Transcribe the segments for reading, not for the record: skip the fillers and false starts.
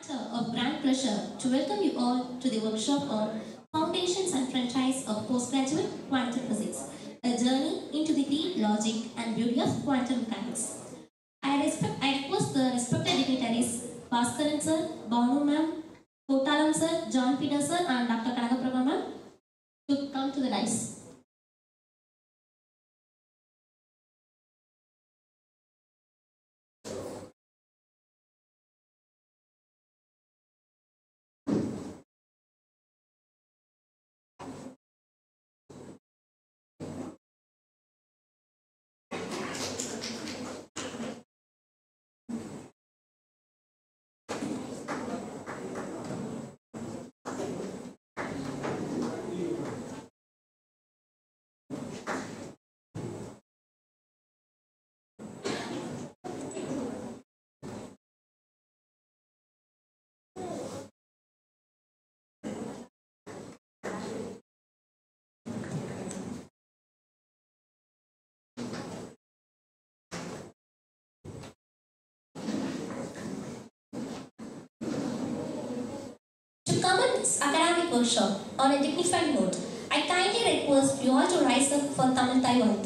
matter of grand pleasure to welcome you all to the workshop on Foundations and Franchise of Postgraduate Quantum Physics, a journey into the deep logic and beauty of quantum mechanics. I request the respected dignitaries, Bhaskaran sir, Banu ma'am, Kotalam sir, John Peter sir, and Dr. Kanagaprabha ma'am to come to the dais. To commence this academic workshop on a dignified note, I kindly request you all to rise up for Tamil Taiwan.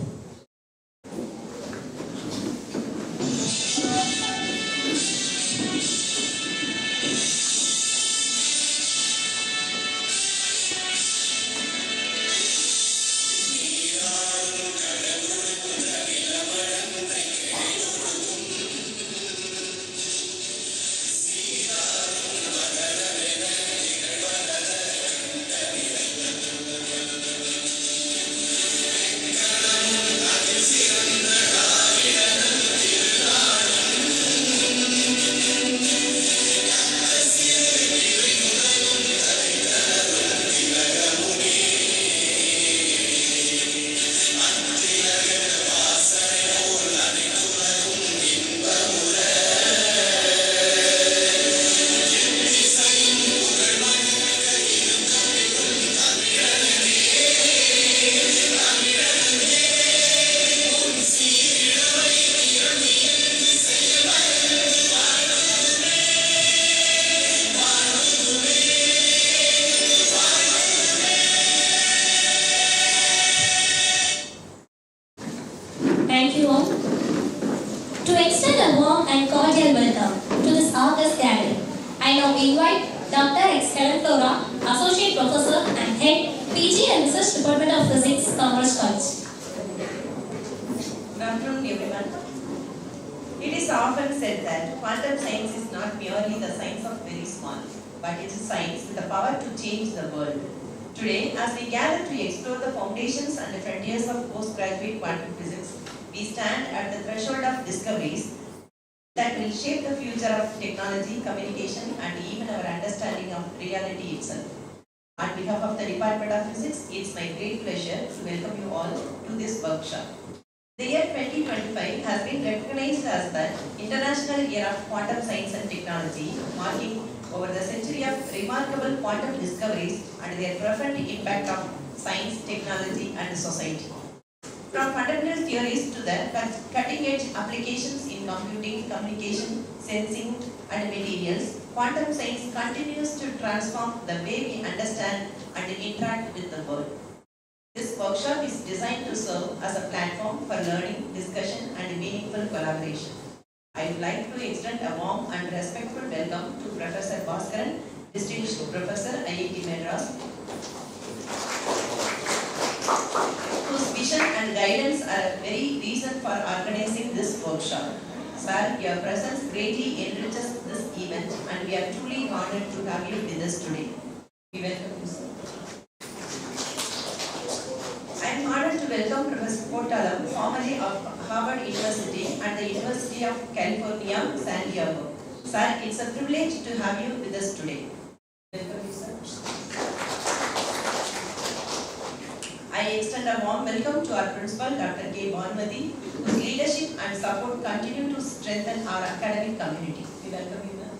Thank you all. To extend a warm and cordial welcome to this august gathering, I now invite Dr. X. Helen Flora, Associate Professor and Head, PG and Research Department of Physics, Kamaraj College. Good afternoon, everyone. It is often said that quantum science is not merely the science of very small, but it is a science with the power to change the world. Today, as we gather to explore the foundations and the frontiers of postgraduate quantum physics, we stand at the threshold of discoveries that will shape the future of technology, communication, and even our understanding of reality itself. On behalf of the Department of Physics, it's my great pleasure to welcome you all to this workshop. The year 2025 has been recognized as the International Year of Quantum Science and Technology, marking over the century of remarkable quantum discoveries and their profound impact on science, technology, and society. From fundamental theories to the cutting-edge applications in computing, communication, sensing, and materials, quantum science continues to transform the way we understand and interact with the world. This workshop is designed to serve as a platform for learning, discussion, and meaningful collaboration. I would like to extend a warm and respectful welcome to Professor Bhaskaran, Distinguished Professor, IIT Madras, whose vision and guidance are a very reason for organizing this workshop. Sir, your presence greatly enriches this event and we are truly honored to have you with us today. We welcome you, sir. I am honored to welcome Professor Kotalam, formerly of Harvard University and the University of California, San Diego. Sir, it's a privilege to have you with us today. Welcome you, sir. I extend a warm welcome to our principal, Dr. K. Bhanumati, whose leadership and support continue to strengthen our academic community. We welcome you, ma'am.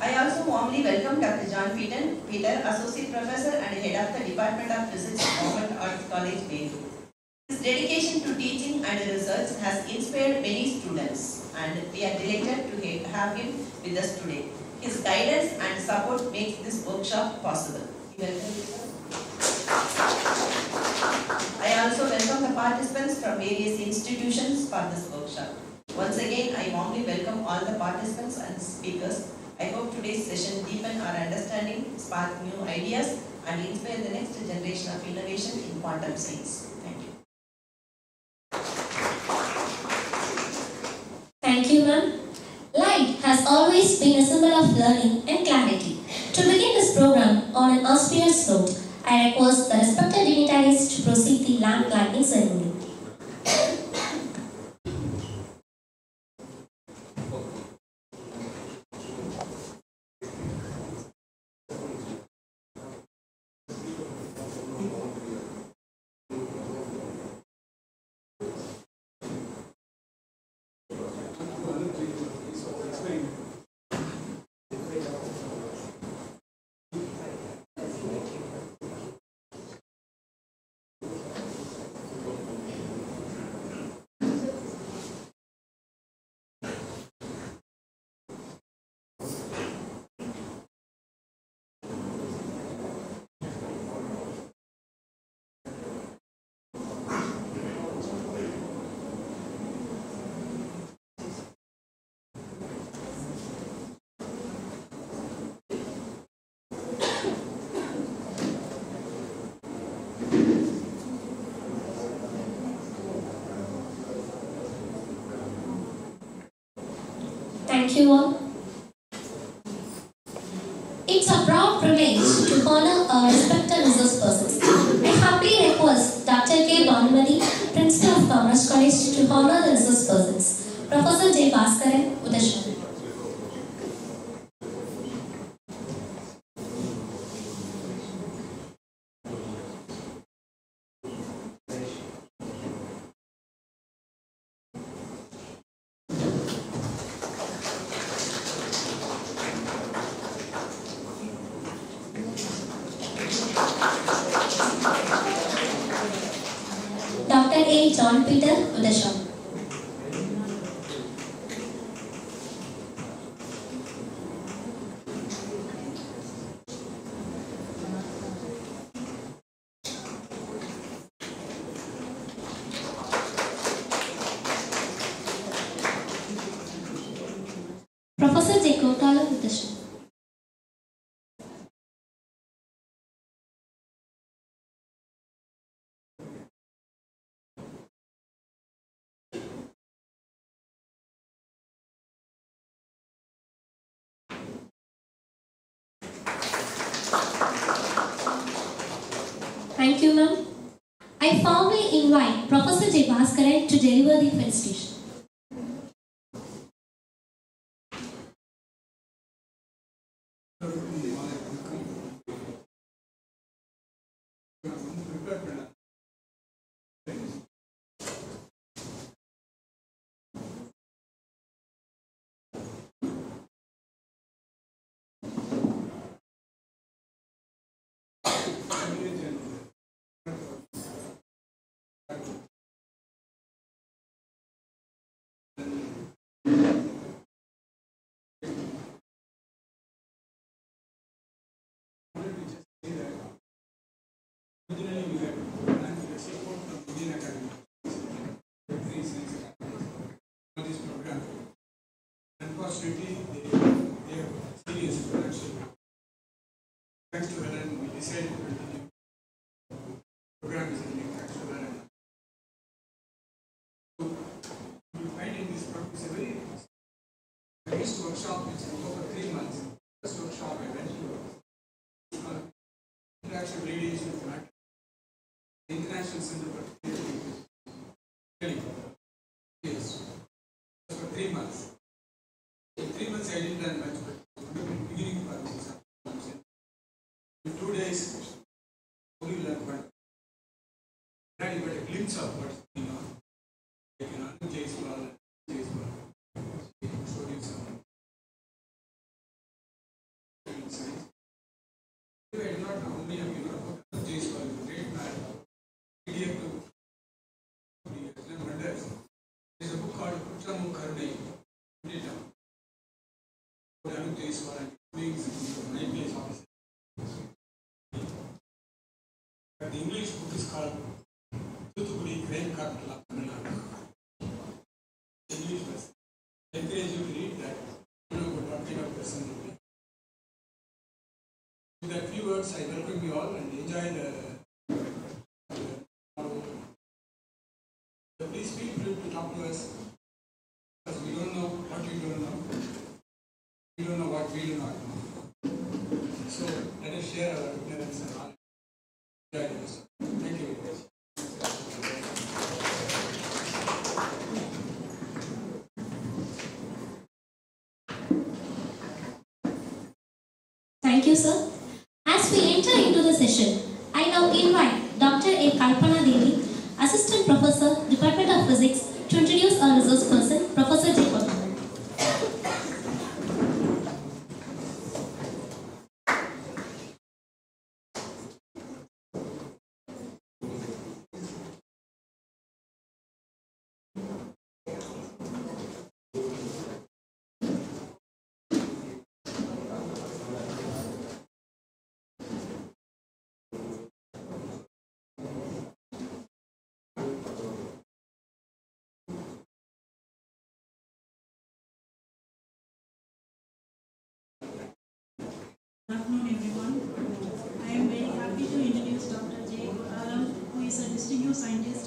I also warmly welcome Dr. John Peter, Associate Professor and Head of the Department of Physics, Government Arts College, Bangalore. His dedication to teaching and research has inspired many students. and we are delighted to have him with us today. His guidance and support makes this workshop possible. I also welcome the participants from various institutions for this workshop. Once again, I warmly welcome all the participants and speakers. I hope today's session deepen our understanding, spark new ideas, and inspire the next generation of innovation in quantum science. Thank you. Thank you, ma'am. Light has always been a symbol of learning and clarity. To begin this program on an auspicious note, I request the respected dignitaries to proceed the lamp lighting ceremony. Thank you all. It's a proud privilege to honor our respected resource persons. I humbly request Dr. K. Bhanumati, Principal of Kamaraj College, to honor the resource persons. Professor J. Bhaskaran, Udasham. Dr. A. John Peter, Udasham. Professor J. Kotala, Udasham. Thank you, ma'am. I formally invite Professor J. Bhaskaran to deliver the felicitation. Originally, we had planned to get support from Indian Academy for this program. Unfortunately, they have serious financial. Thanks to Helen, we decided to continue. The program is ending. Thanks to Helen. So, you find in this program is a very first workshop which will go for 3 months. First workshop I went to interaction radiation of matter. International Center for Theory. Yes. For 3 months. In 3 months I didn't learn much, but in the beginning for this. In 2 days, only learned one. Then you got a glimpse of what's going on. Like an J's ball, showing some science. I do not know how many of you know about J's ball, great man. PDF to wonders. There's a book called Kutramukharnai. called Thoothukudi Crime Capital of Tamil Nadu. English version. I encourage you to read that. You know what kind of person you be. With that few words, I welcome you all and enjoy please feel free to talk to us because we don't know what you don't know. We don't know what we do not know. So let us share our ignorance and knowledge. Enjoy this. Thank you very much. Thank you, sir. As we enter into the session, I now invite Dr. A. Kalpana Devi, Assistant Professor, Department of Physics, to introduce our resource person, Professor J. Kamaraj. Good afternoon, everyone. I am very happy to introduce Dr. J. Kamaraj, who is a distinguished scientist.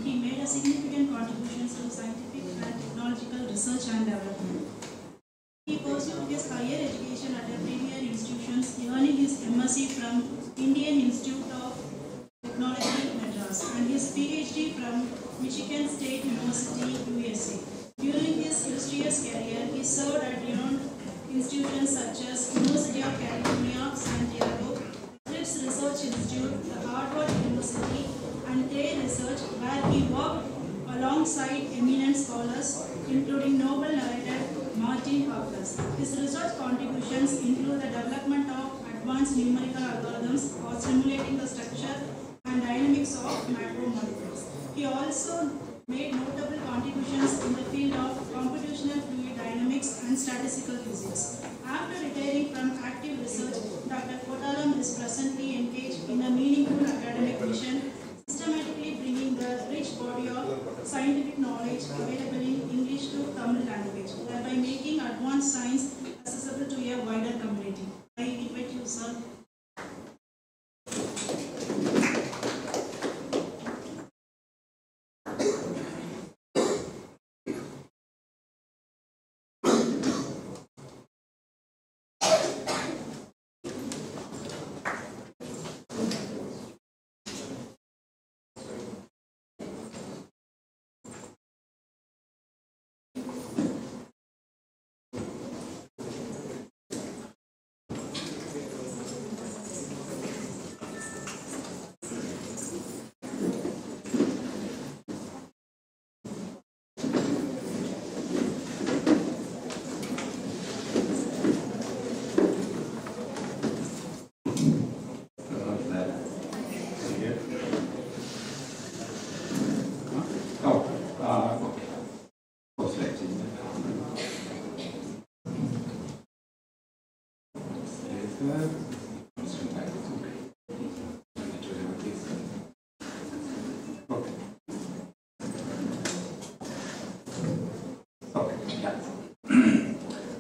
He made a significant contributions to scientific and technological research and development. He pursued his higher education at a premier institutions, earning his MSc from Indian Institute of Technology, Madras, and his PhD from Michigan State University, USA. During his illustrious career, he served at renowned institutions such as University of California, San Diego, Scripps Research Institute, the Harvard University, and Cray Research, where he worked alongside eminent scholars, including Nobel laureate Martin Harkless. His research contributions include the development of advanced numerical algorithms for simulating the structure and dynamics of macromolecules. He also made notable contributions in the field of computational fluid dynamics and statistical physics. After retiring from active research, Dr. Kotalam is presently engaged in a meaningful academic mission, systematically bringing the rich body of scientific knowledge available in English to Tamil language, thereby making advanced science accessible to a wider community. I invite you, sir.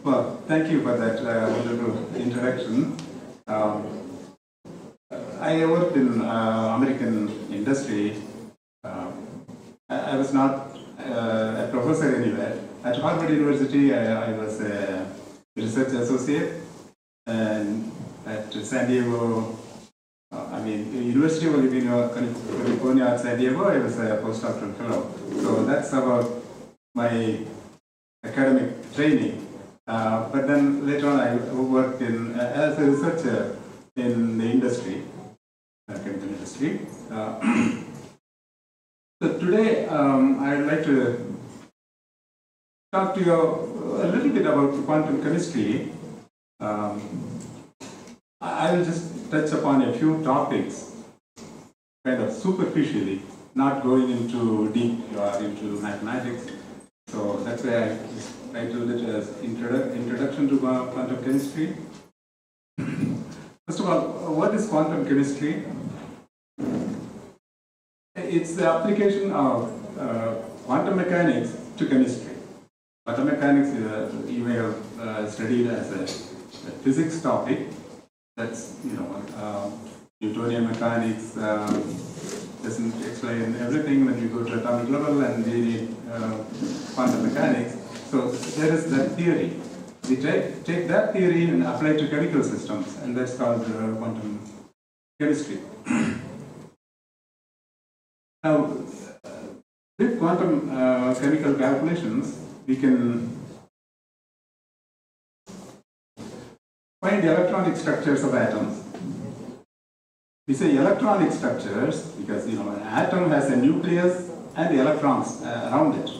Well, thank you for that wonderful introduction. I worked in American industry. I was not a professor anywhere. At Harvard University, I was a research associate, and at San Diego, University of California at San Diego, I was a postdoctoral fellow. So that's about my academic training. But then later on, I worked as a researcher in the industry, chemical industry. So today, I'd like to talk to you a little bit about quantum chemistry. I will just touch upon a few topics, kind of superficially, not going into deep or into mathematics. So that's why I titled it as Introduction to Quantum Chemistry. First of all, what is quantum chemistry? it's the application of quantum mechanics to chemistry. Quantum mechanics you may have studied as a physics topic. That's, Newtonian mechanics doesn't explain everything when you go to atomic level, and we need quantum mechanics. So there is that theory. We take that theory and apply it to chemical systems, and that's called quantum chemistry. Now, with quantum chemical calculations, we can find the electronic structures of atoms. We say electronic structures because an atom has a nucleus and the electrons around it.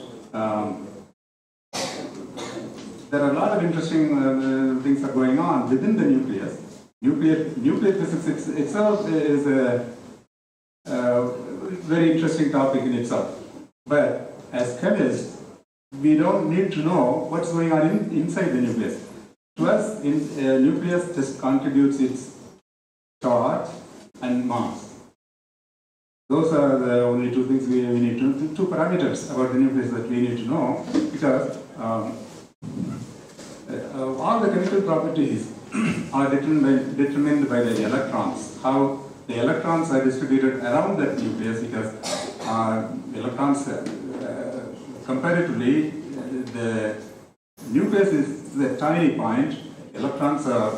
There are a lot of interesting things are going on within the nucleus. Nuclear physics itself is a very interesting topic in itself. But as chemists, we don't need to know what's going on inside the nucleus. To us, nucleus just contributes its charge and mass. Those are the only two things we need to, two parameters about the nucleus that we need to know, because all the chemical properties are determined by the electrons, how the electrons are distributed around that nucleus, because electrons, comparatively, the nucleus is the tiny point, electrons are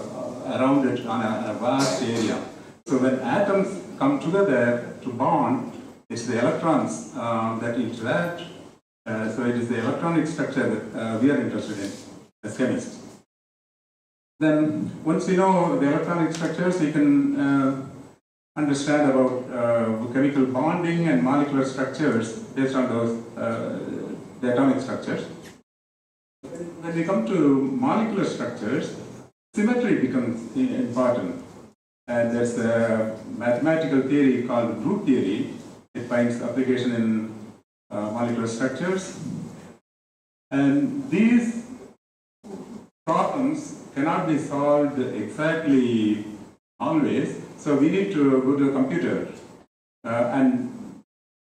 around it on a vast area. So when atoms come together to bond, it's the electrons that interact. So it is the electronic structure that we are interested in as chemists. Then once we know the electronic structures, we can understand about chemical bonding and molecular structures based on those the atomic structures. When we come to molecular structures, symmetry becomes important. And there's a mathematical theory called group theory. It finds application in molecular structures. And these problems cannot be solved exactly always. So we need to go to a computer. And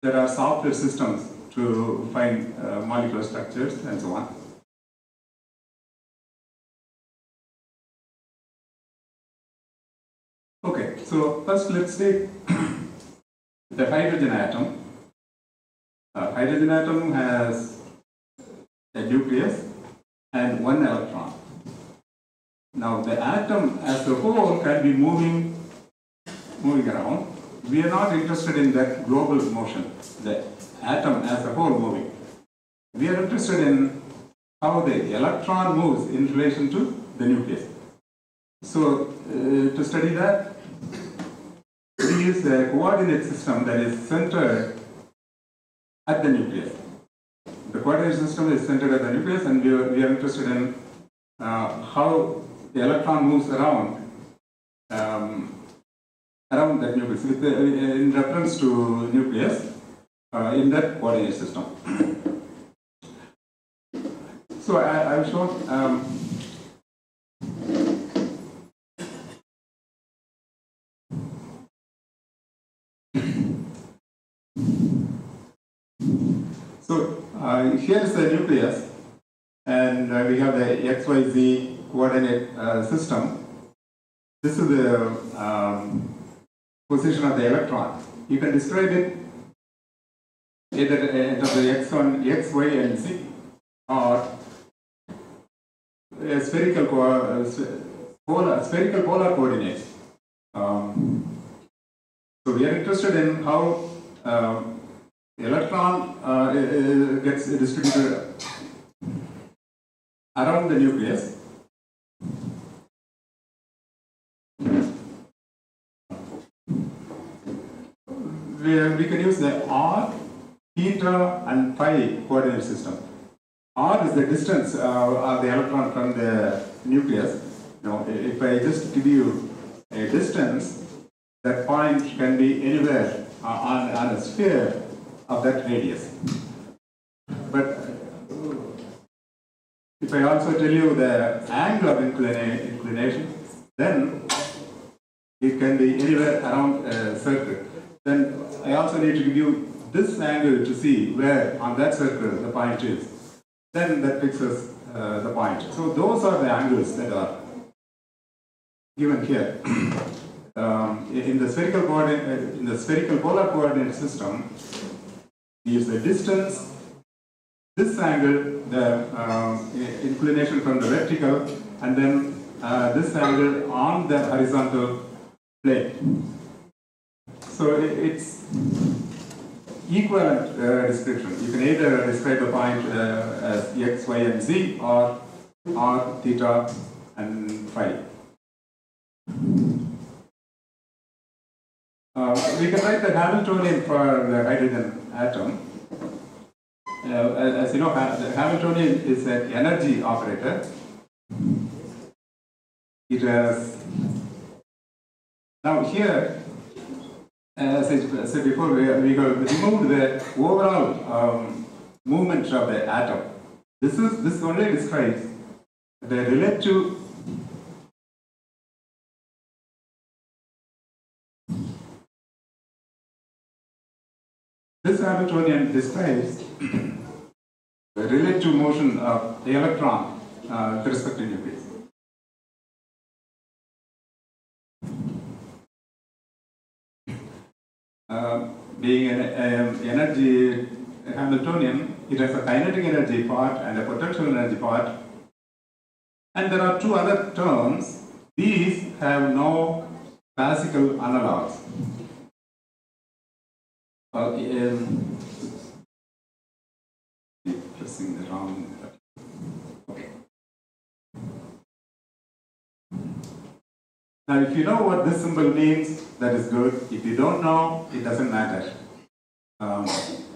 there are software systems to find molecular structures and so on. Okay, so first let's take the hydrogen atom. Hydrogen atom has a nucleus and one electron. Now the atom as a whole can be moving around. We are not interested in that global motion, the atom as a whole moving. We are interested in how the electron moves in relation to the nucleus. So to study that, we use a coordinate system that is centered at the nucleus. The coordinate system is centered at the nucleus, and we are interested in how the electron moves around that nucleus in reference to nucleus in that coordinate system. So I've shown here is the nucleus, and we have the XYZ coordinate system. This is the position of the electron. You can describe it either in terms of X, Y, and Z, or a spherical polar coordinates. So we are interested in how the electron gets distributed around the nucleus. We can use the R, theta, and phi coordinate system. R is the distance of the electron from the nucleus. If I just give you a distance, that point can be anywhere on a sphere of that radius. But if I also tell you the angle of inclination, then it can be anywhere around a circle. Then I also need to give you this angle to see where on that circle the point is. Then that fixes the point. So those are the angles that are given here. In the spherical polar coordinate system, is the distance, this angle, the inclination from the vertical, and then this angle on the horizontal plane. So it's equivalent description. You can either describe the point as x, y, and z, or r, theta, and phi. We can write the Hamiltonian for the hydrogen atom. As you know, the Hamiltonian is an energy operator. It has, now here, as I said before, we have removed the overall movement of the atom. This only describes the relative This Hamiltonian describes the relative motion of the electron with respect to nucleus. Being an energy Hamiltonian, it has a kinetic energy part and a potential energy part. And there are two other terms. These have no classical analogs. Pressing the wrong button. Okay. Now, if you know what this symbol means, that is good. If you don't know, it doesn't matter.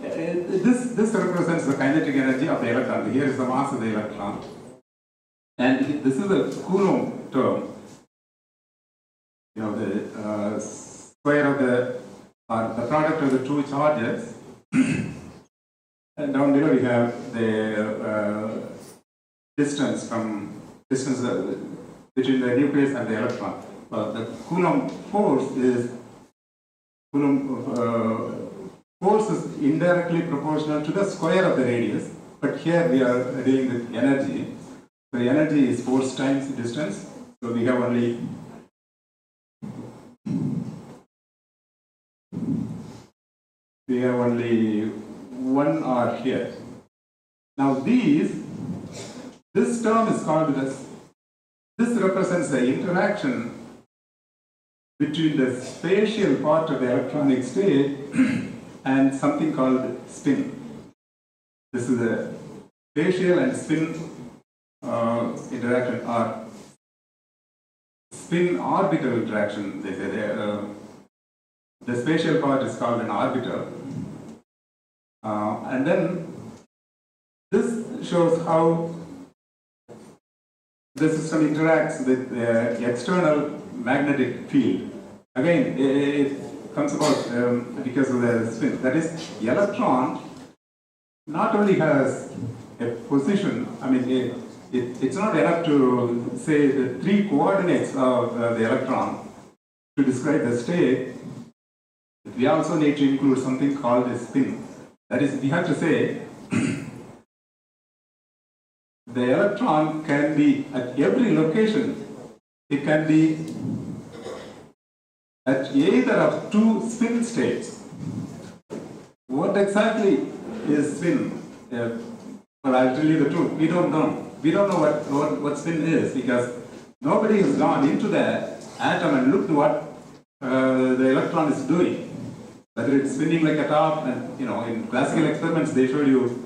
This represents the kinetic energy of the electron. Here is the mass of the electron. And this is a Coulomb term. You know, the square of the product of the two charges. And down below we have the distance between the nucleus and the electron. The Coulomb force is indirectly proportional to the square of the radius, but here we are dealing with energy. So the energy is force times distance. So we have only one R here. Now this term is called this represents the interaction between the spatial part of the electronic state and something called spin. This is a spatial and spin interaction, or spin orbital interaction, they say. The spatial part is called an orbital. And then this shows how the system interacts with the external magnetic field. Again, it comes about because of the spin. That is, the electron not only has a position, I mean, it's not enough to say the three coordinates of the electron to describe the state. We also need to include something called a spin. That is, we have to say the electron can be at every location. It can be at either of two spin states. What exactly is spin? Well, I'll tell you the truth. We don't know. We don't know what spin is, because nobody has gone into the atom and looked what the electron is doing. Whether it's spinning like a top, and in classical experiments they show you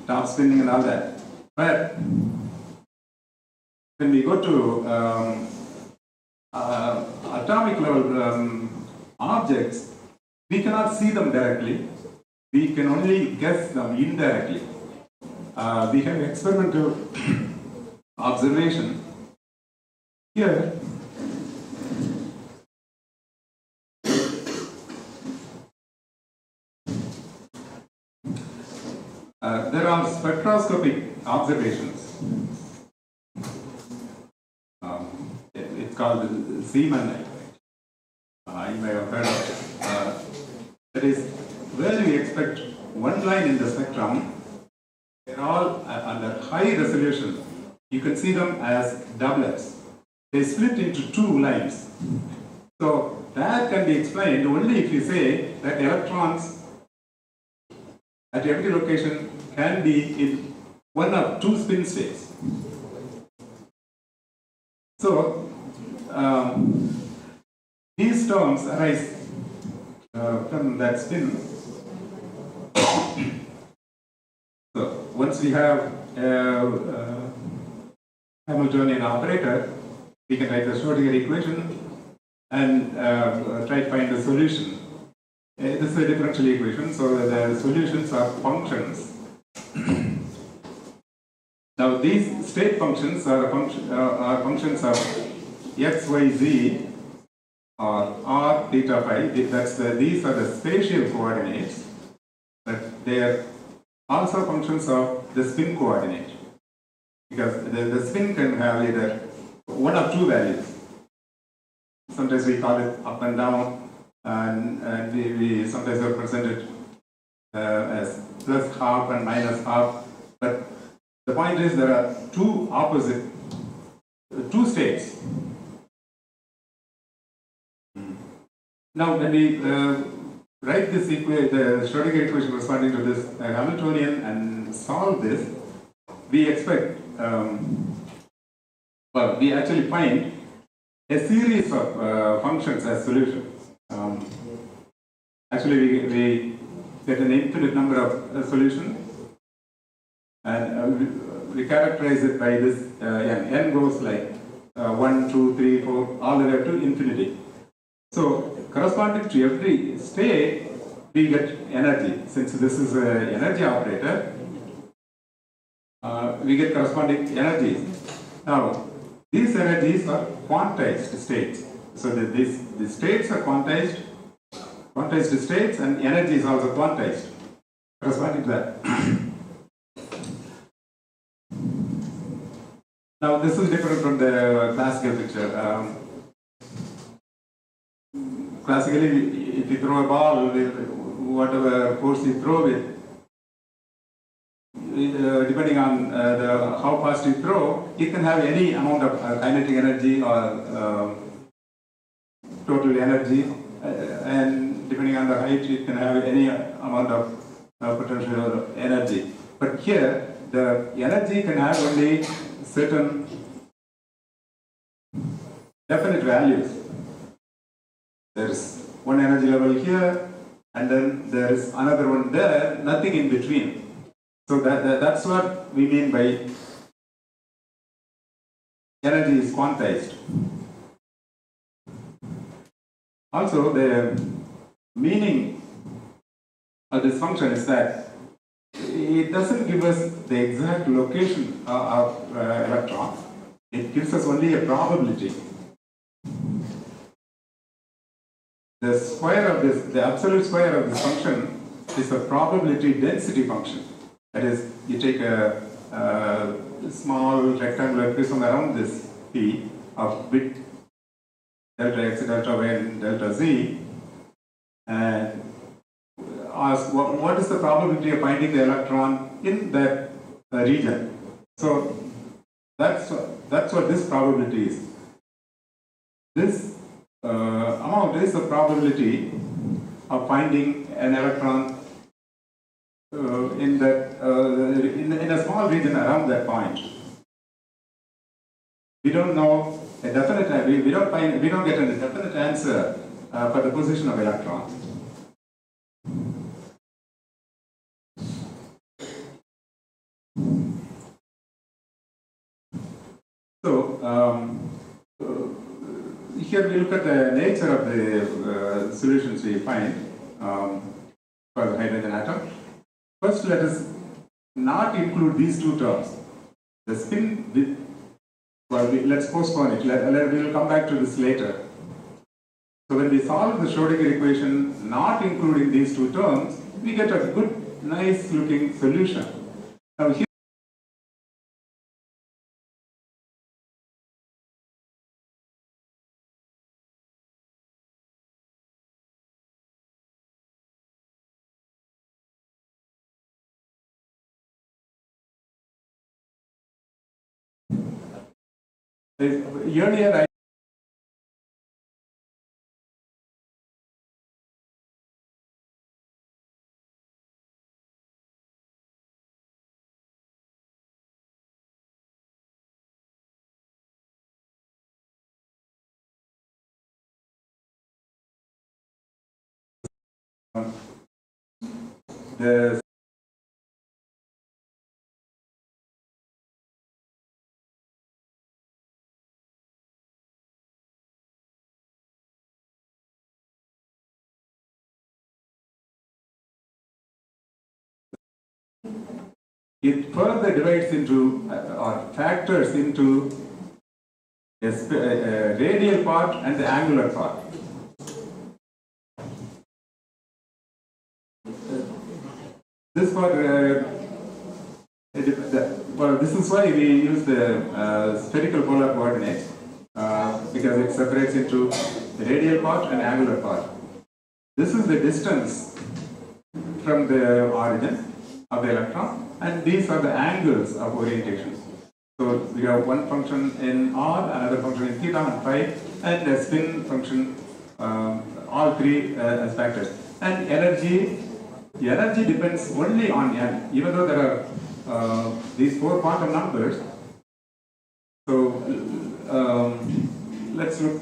top spinning and all that. But when we go to atomic level objects, we cannot see them directly. We can only guess them indirectly. We have experimental observation. Here, there are spectroscopic observations. It's called Zeeman. You may have heard of it. That is where we expect one line in the spectrum. They're all under high resolution. You can see them as doublets. They split into two lines. So that can be explained only if you say that electrons at every location can be in one of two spin states. So these terms arise from that spin. So once we have Hamiltonian operator, we can write the Schrodinger equation and try to find the solution. This is a differential equation, so the solutions are functions. Now these state functions are functions of x, y, z, or r, theta, phi. These are the spatial coordinates, but they are also functions of the spin coordinate. Because the spin can have either one of two values. Sometimes we call it up and down, and we sometimes represent it as plus half and minus half. But the point is there are two states. Now when we write this equation, the Schrodinger equation corresponding to this Hamiltonian, and solve this, we expect, we actually find a series of functions as solutions. Actually, we get an infinite number of solutions, and we characterize it by this n goes like 1, 2, 3, 4, all the way up to infinity. So, corresponding to every state, we get energy. Since this is an energy operator, we get corresponding energies. Now, these energies are quantized states. So the states are quantized states, and energy is also quantized, corresponding to that. Now, this is different from the classical picture. Classically, if you throw a ball with whatever force you throw it, depending on how fast you throw, it can have any amount of kinetic energy or total energy, and depending on the height, it can have any amount of potential energy. But here, the energy can have only certain definite values. There is one energy level here, and then there is another one there, nothing in between. So that's what we mean by energy is quantized. Also, the meaning of this function is that it doesn't give us the exact location of electron. It gives us only a probability. The square of this, the absolute square of this function is a probability density function. That is, you take a small rectangular prism around this P of width delta x, delta y, and delta z, and ask what is the probability of finding the electron in that region. So that's what this probability is. This amount is the probability of finding an electron in a small region around that point. We don't know a definite. We don't get a definite answer for the position of electron. So here we look at the nature of the solutions we find for the hydrogen atom. First, let us not include these two terms. The spin with, let's postpone it. We will come back to this later. So when we solve the Schrodinger equation, not including these two terms, we get a good, nice looking solution. Now here Earlier, the it further divides into or factors into a radial part and the angular part. This part, well, this is why we use the spherical polar coordinates because it separates into the radial part and angular part. This is the distance from the origin of the electron, and these are the angles of orientation. So we have one function in r, another function in theta and phi, and a spin function, all three as factors. And energy depends only on n, even though there are these four quantum numbers. So let's look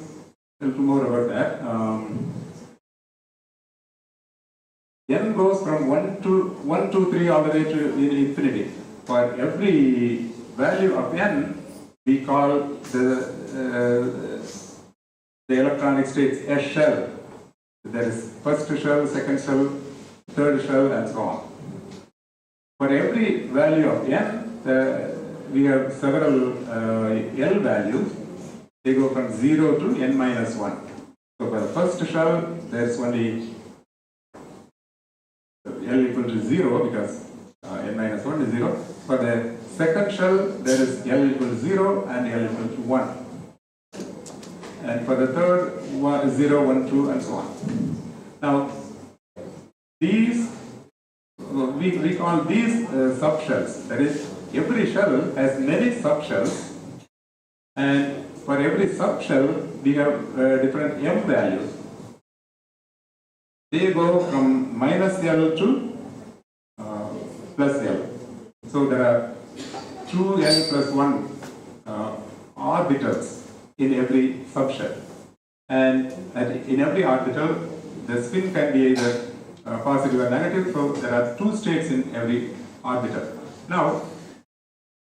a little more about that. N goes from 1 to 3 all the way to infinity. For every value of n, we call the electronic states a shell. There is first shell, second shell, third shell, and so on. For every value of n, we have several L values. They go from 0 to n minus 1. So for the first shell, there's only L equal to 0 because n minus 1 is 0. For the second shell, there is L equal to 0 and L equal to 1. And for the third, 0, 1, 2, and so on. Now, these, we call these subshells. That is, every shell has many subshells, and for every subshell, we have different m values. They go from minus L to plus L. So there are 2L plus 1 orbitals in every subshell. And in every orbital, the spin can be either positive or negative, so there are two states in every orbital. Now,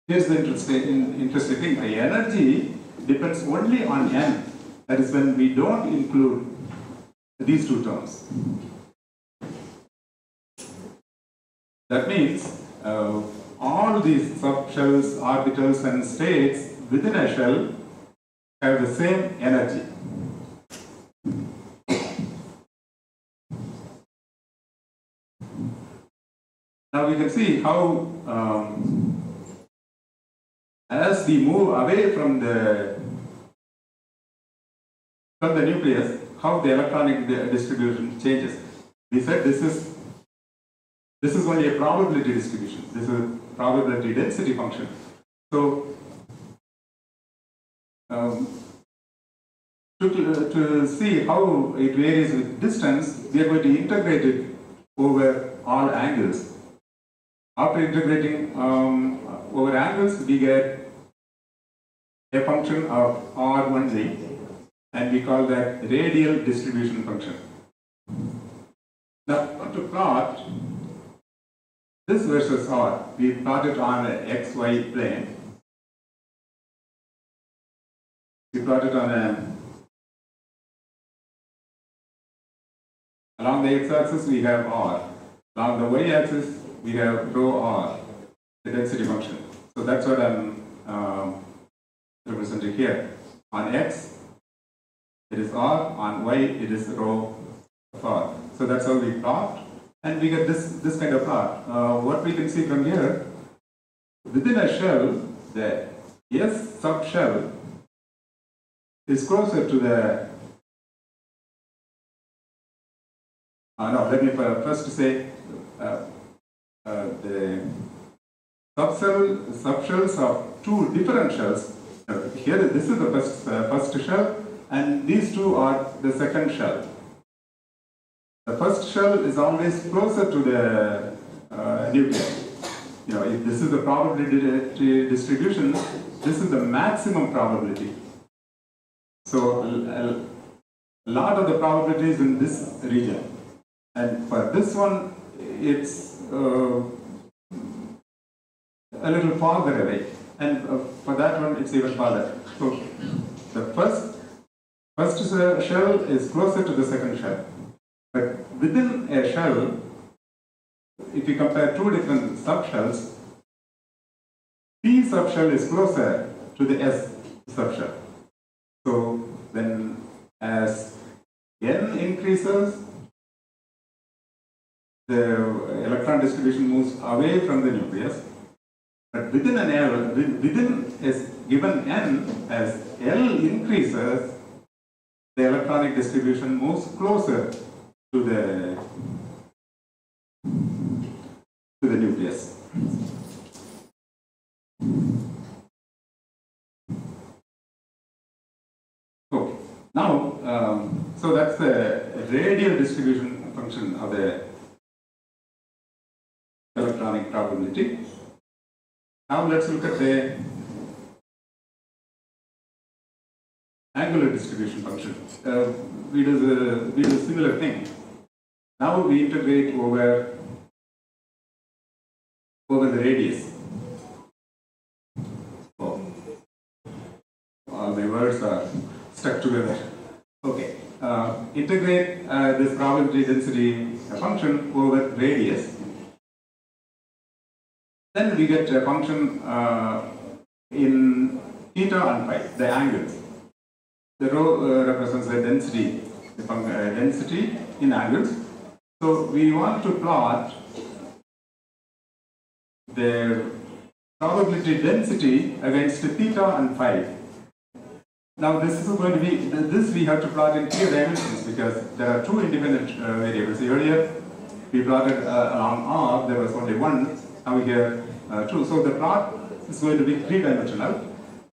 here's the interesting thing. The energy depends only on n. That is when we don't include these two terms. That means all these subshells, orbitals, and states within a shell have the same energy. Now we can see how, as we move away from the nucleus, how the electronic distribution changes. We said this is only a probability distribution. This is a probability density function. So to see how it varies with distance, we are going to integrate it over all angles. After integrating over angles, we get a function of R only, and we call that radial distribution function. Now, to plot this versus R, we plot it on an XY plane. We plot it on along the x-axis we have R. Along the y-axis we have rho R, the density function. So that's what I'm representing here. On x, it is R. On y, it is rho of R. So that's how we plot, and we get this kind of plot. What we can see from here, within a shell, the S subshell is closer to the. No, let me first say the subshells of two different shells Here, this is the first shell, and these two are the second shell. The first shell is always closer to the nucleus. If this is the probability distribution, this is the maximum probability. So a lot of the probabilities in this region, and for this one, it's a little farther away, and for that one, it's even farther. So the first shell is closer to the second shell, but within a shell, if you compare two different subshells, P subshell is closer to the S subshell. So then, as N increases, the electron distribution moves away from the nucleus. But within an L, within a given N, as L increases, the electronic distribution moves closer to the nucleus. Okay. Now, so that's the radial distribution function of the electronic probability. Now let's look at the angular distribution function. We do a similar thing. Now we integrate over the radius. Oh, all my words are stuck together. Okay. Integrate this probability density function over radius. Then we get a function in theta and phi, the angles. The rho represents the density, density in angles. So we want to plot the probability density against theta and phi. Now this is going to be, this we have to plot in 3 dimensions because there are 2 independent variables. Earlier we plotted along R, there was only 1. Now here 2. So the plot is going to be 3-dimensional,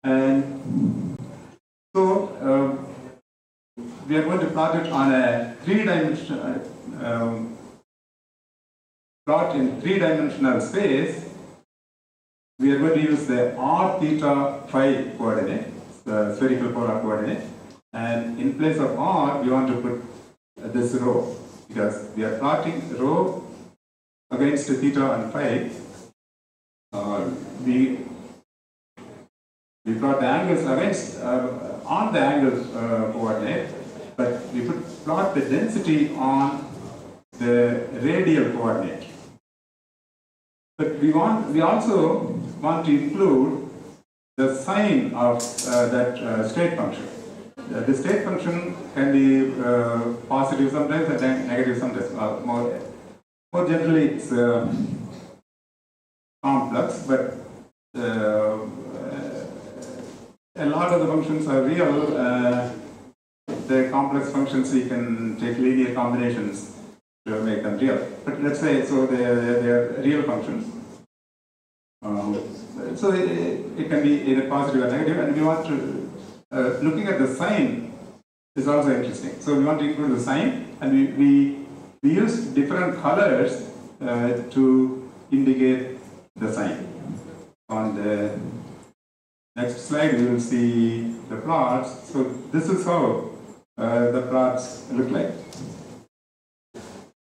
and so we are going to plot it on a 3-dimensional plot in 3-dimensional space. We are going to use the r theta phi coordinate, the spherical polar coordinate, and in place of r, we want to put this rho because we are plotting rho against theta and phi. We plot the angles against on the angle coordinate, but we plot the density on the radial coordinate. But we also want to include the sign of that state function. The state function can be positive sometimes and negative sometimes. More generally, it's complex, but a lot of the functions are real. The complex functions, you can take linear combinations to make them real. But let's say, so they are real functions. So it can be either positive or negative, and we want to, looking at the sign is also interesting. So we want to include the sign, and we use different colors to indicate the sign. On the next slide, we will see the plots. So this is how the plots look like.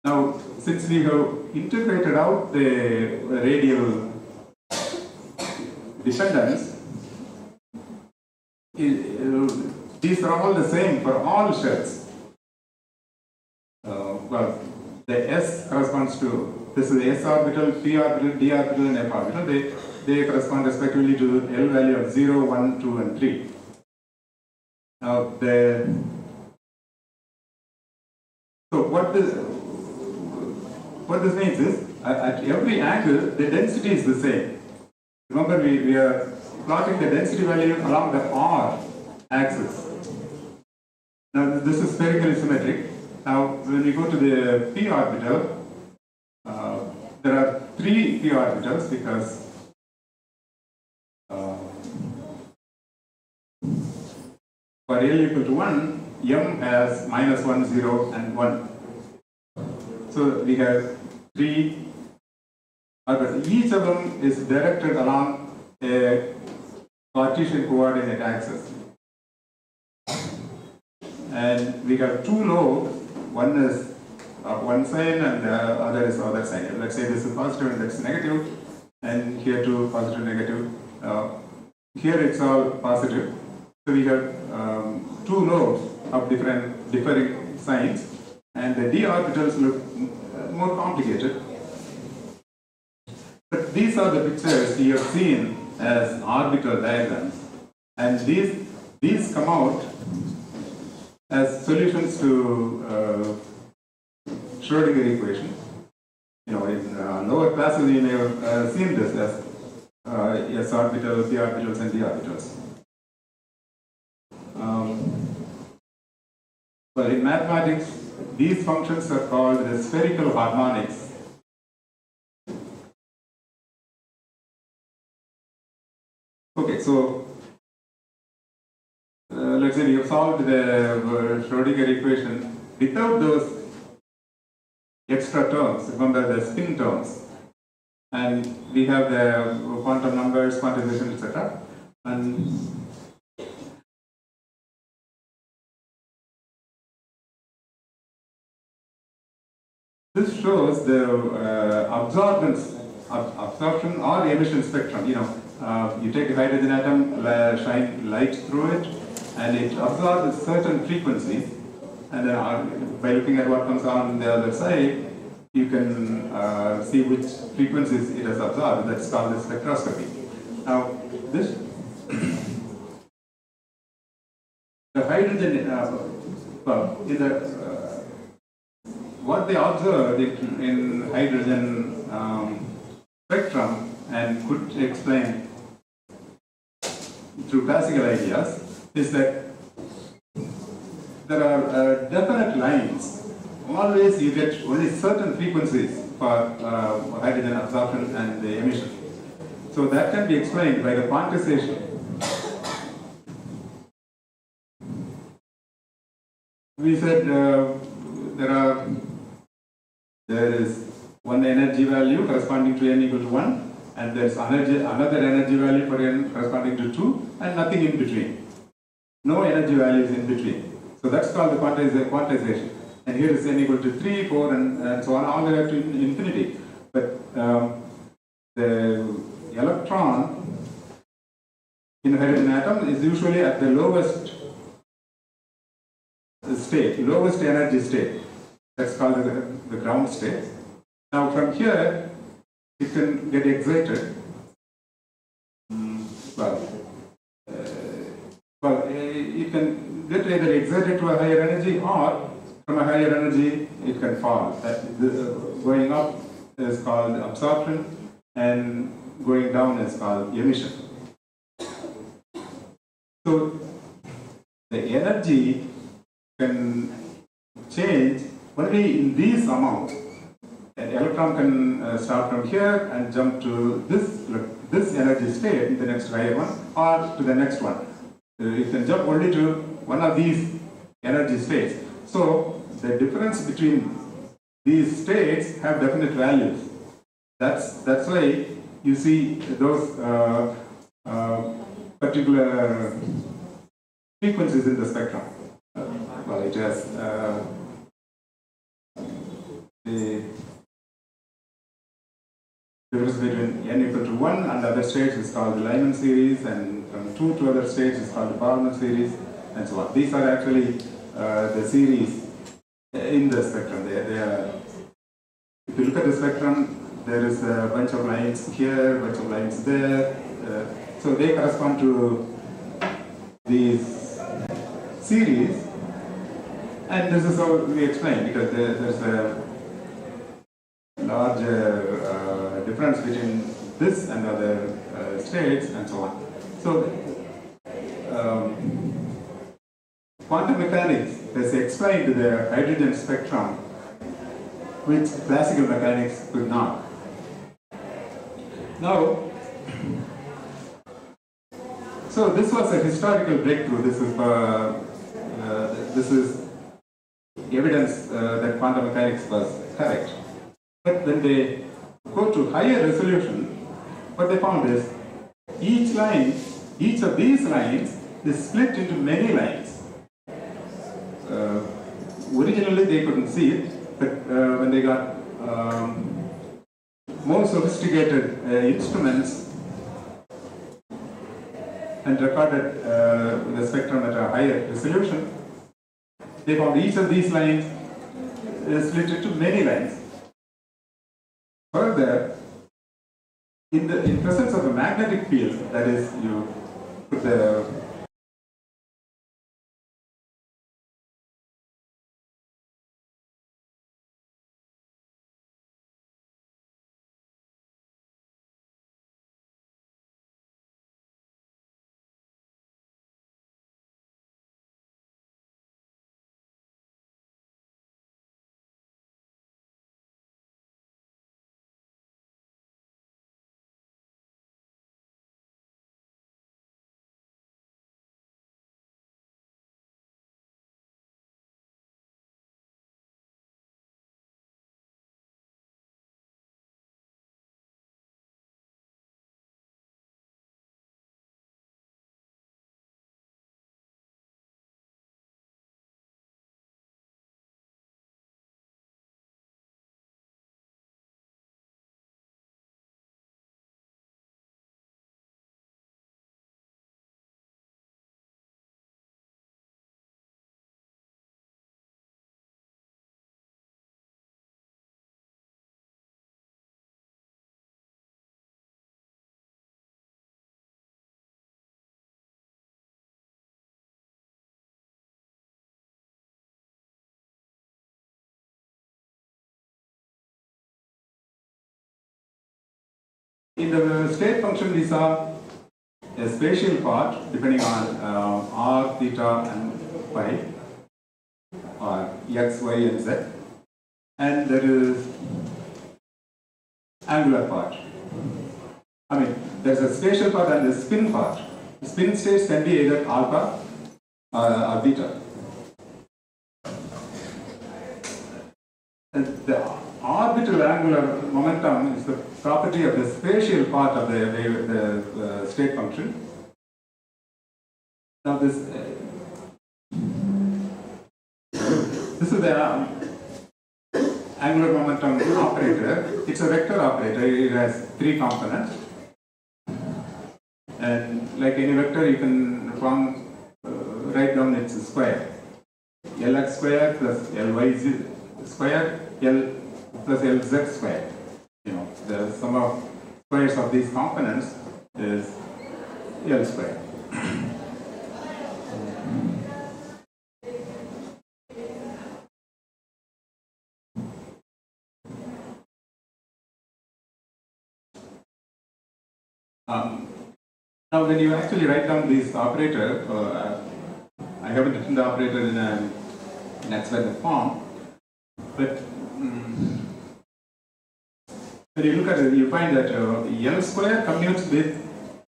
Now, since we have integrated out the radial dependence, these are all the same for all shells. Well, the S corresponds to, this is the S orbital, P orbital, D orbital, and F orbital. They correspond respectively to L value of 0, 1, 2, and 3. Now, so what this means is, at every angle, the density is the same. Remember, we are plotting the density value along the R axis. Now, this is spherically symmetric. Now, when we go to the P orbital, there are 3 P orbitals because For L equal to 1, M has minus 1, 0, and 1. So we have 3 orbitals. Each of them is directed along a Cartesian coordinate axis. And we have 2 lobes. One is one side and the other is other side. Let's say this is positive and that's negative. And here too, positive, negative. Here it's all positive. So we have 2 lobes of differing signs, and the d orbitals look more complicated. But these are the pictures you have seen as orbital diagrams, and these come out as solutions to Schrödinger equation. In lower classes you may have seen this as s orbitals, p orbitals, and d orbitals. Well, in mathematics, these functions are called the spherical harmonics. Okay, so let's say we have solved the Schrödinger equation without those extra terms. Remember the spin terms, and we have the quantum numbers, quantization, etc. And this shows the absorption or emission spectrum. You take a hydrogen atom, shine light through it, and it absorbs certain frequencies. And then by looking at what comes on the other side, you can see which frequencies it has absorbed. That's called the spectroscopy. Now, the hydrogen, what they observed in hydrogen spectrum and could explain through classical ideas is that there are definite lines. Always you get only certain frequencies for hydrogen absorption and the emission. So that can be explained by the quantization. We said there is one energy value corresponding to n equal to 1, and there is another energy value for n corresponding to 2, and nothing in between. No energy values in between. So that's called the quantization. And here is n equal to 3, 4, and so on, all the way up to infinity. But the electron in a hydrogen atom is usually at the lowest state, lowest energy state. That's called the ground state. Now from here, it can get excited. It can get either excited to a higher energy, or from a higher energy, it can fall. Going up is called absorption, and going down is called emission. So the energy can change only in these amounts. An electron can start from here and jump to this energy state in the next higher one, or to the next one. It can jump only to one of these energy states. So the difference between these states have definite values. That's why you see those particular frequencies in the spectrum. It has the difference between n equal to 1 and other states is called the Lyman series, and from 2 to other states is called the Barnum series, and so on. These are actually the series in the spectrum. If you look at the spectrum, there is a bunch of lines here, a bunch of lines there. So they correspond to these series, and this is how we explain, because there's a large difference between this and other states, and so on. So quantum mechanics has explained the hydrogen spectrum, which classical mechanics could not. Now, So this was a historical breakthrough. This is evidence that quantum mechanics was correct. But when they go to higher resolution, what they found is each of these lines is split into many lines. Originally they couldn't see it, but when they got more sophisticated instruments and recorded the spectrum at a higher resolution, they found each of these lines is split into many lines. Further, in presence of a magnetic field, that is, you put the in the state function we saw a spatial part depending on r, theta and phi, or x, y and z, and there is angular part. I mean, there's a spatial part and a spin part. The spin states can be either alpha or beta. And the orbital angular momentum is the property of the spatial part of the state function. Now this is the angular momentum operator. It's a vector operator. It has three components. And like any vector, you can write down its square. Lx square plus Ly square, L plus Lz square. You know, the sum of squares of these components is L square. Now, when you actually write down this operator, I haven't written the operator in an explicit form, but when you look at it, you find that L square commutes with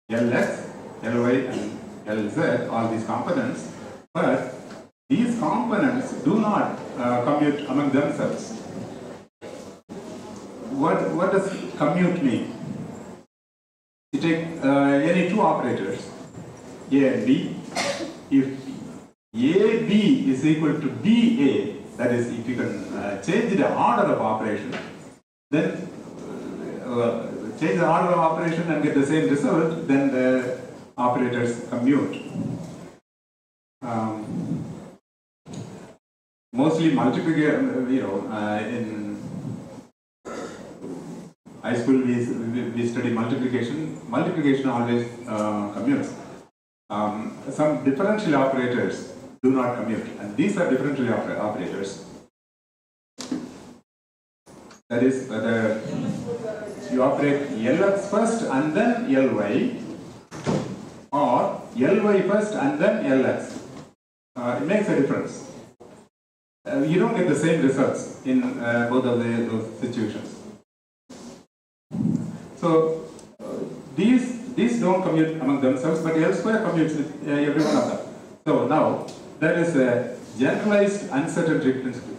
Lx, Ly, and Lz, all these components, but these components do not commute among themselves. What does commute mean? You take any two operators, A and B. If AB is equal to BA, that is, if you can change the order of operation, then change the order of operation and get the same result, then the operators commute. Mostly multiplication, in high school we study multiplication. Multiplication always commutes. Some differential operators do not commute, and these are differential operators. That is, whether you operate Lx first and then Ly, or Ly first and then Lx. It makes a difference. You don't get the same results in both of those situations. So these these don't commute among themselves, but L square commutes with every one of them. So now, there is a generalized uncertainty principle.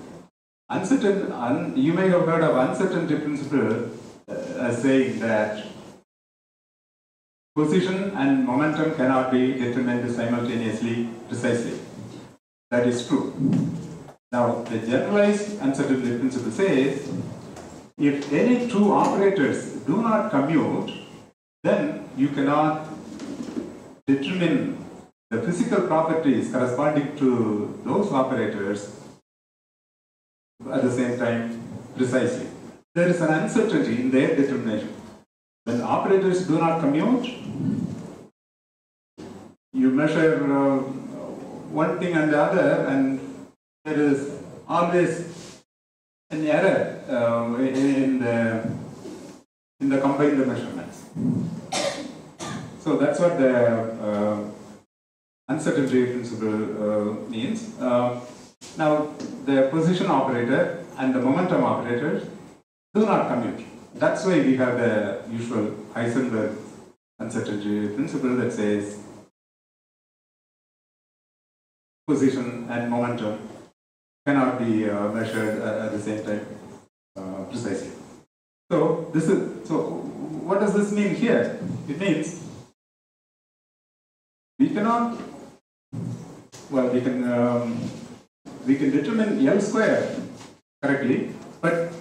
You may have heard of uncertainty principle as saying that position and momentum cannot be determined simultaneously, precisely. That is true. Now, the generalized uncertainty principle says, if any two operators do not commute, then you cannot determine the physical properties corresponding to those operators at the same time precisely. There is an uncertainty in their determination. When operators do not commute, you measure one thing and the other, and there is always an error in the combined measurements. So that's what the uncertainty principle means. Now, the position operator and the momentum operators do not commute. That's why we have the usual Heisenberg uncertainty principle that says position and momentum cannot be measured at the same time precisely. So what does this mean here? It means we cannot, well, we can determine L square correctly, but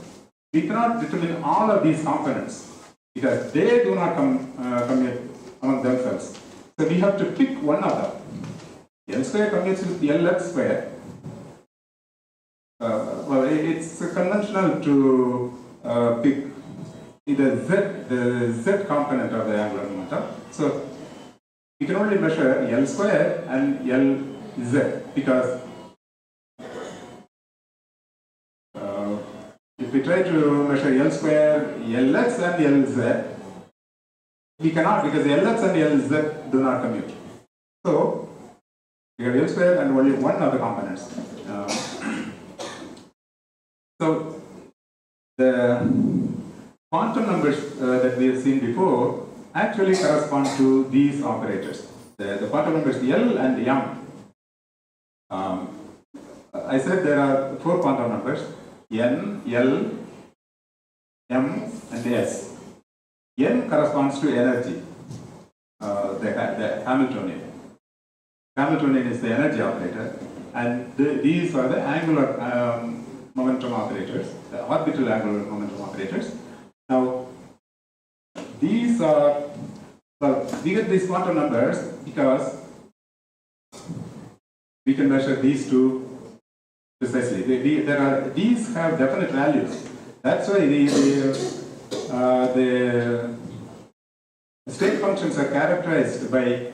we cannot determine all of these components because they do not commute among themselves. So we have to pick one of them. L square commutes with Lx square. Well, it's conventional to pick either the z component of the angular momentum. So we can only measure L square and Lz because if we try to measure L square, Lx and Lz, we cannot because Lx and Lz do not commute. So we have L square and only one of the components. So the quantum numbers that we have seen before actually correspond to these operators. The quantum numbers L and M. I said there are four quantum numbers: N, L, M, and S. N corresponds to energy, the Hamiltonian. Hamiltonian is the energy operator, and these are the angular momentum operators, the orbital angular momentum operators. Now, these are, well, we get these quantum numbers because we can measure these two precisely. These have definite values. That's why the state functions are characterized by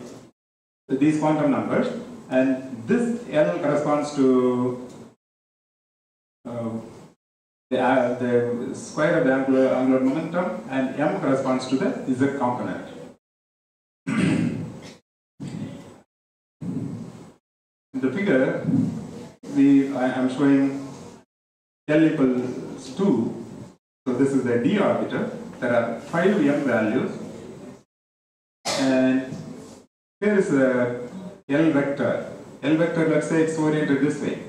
these quantum numbers, and this L corresponds to the square of the angular momentum, and M corresponds to the Z component. In the figure, I am showing L equals 2. So this is the d orbital. There are 5 M values, and here is the L vector. L vector, let's say it's oriented this way.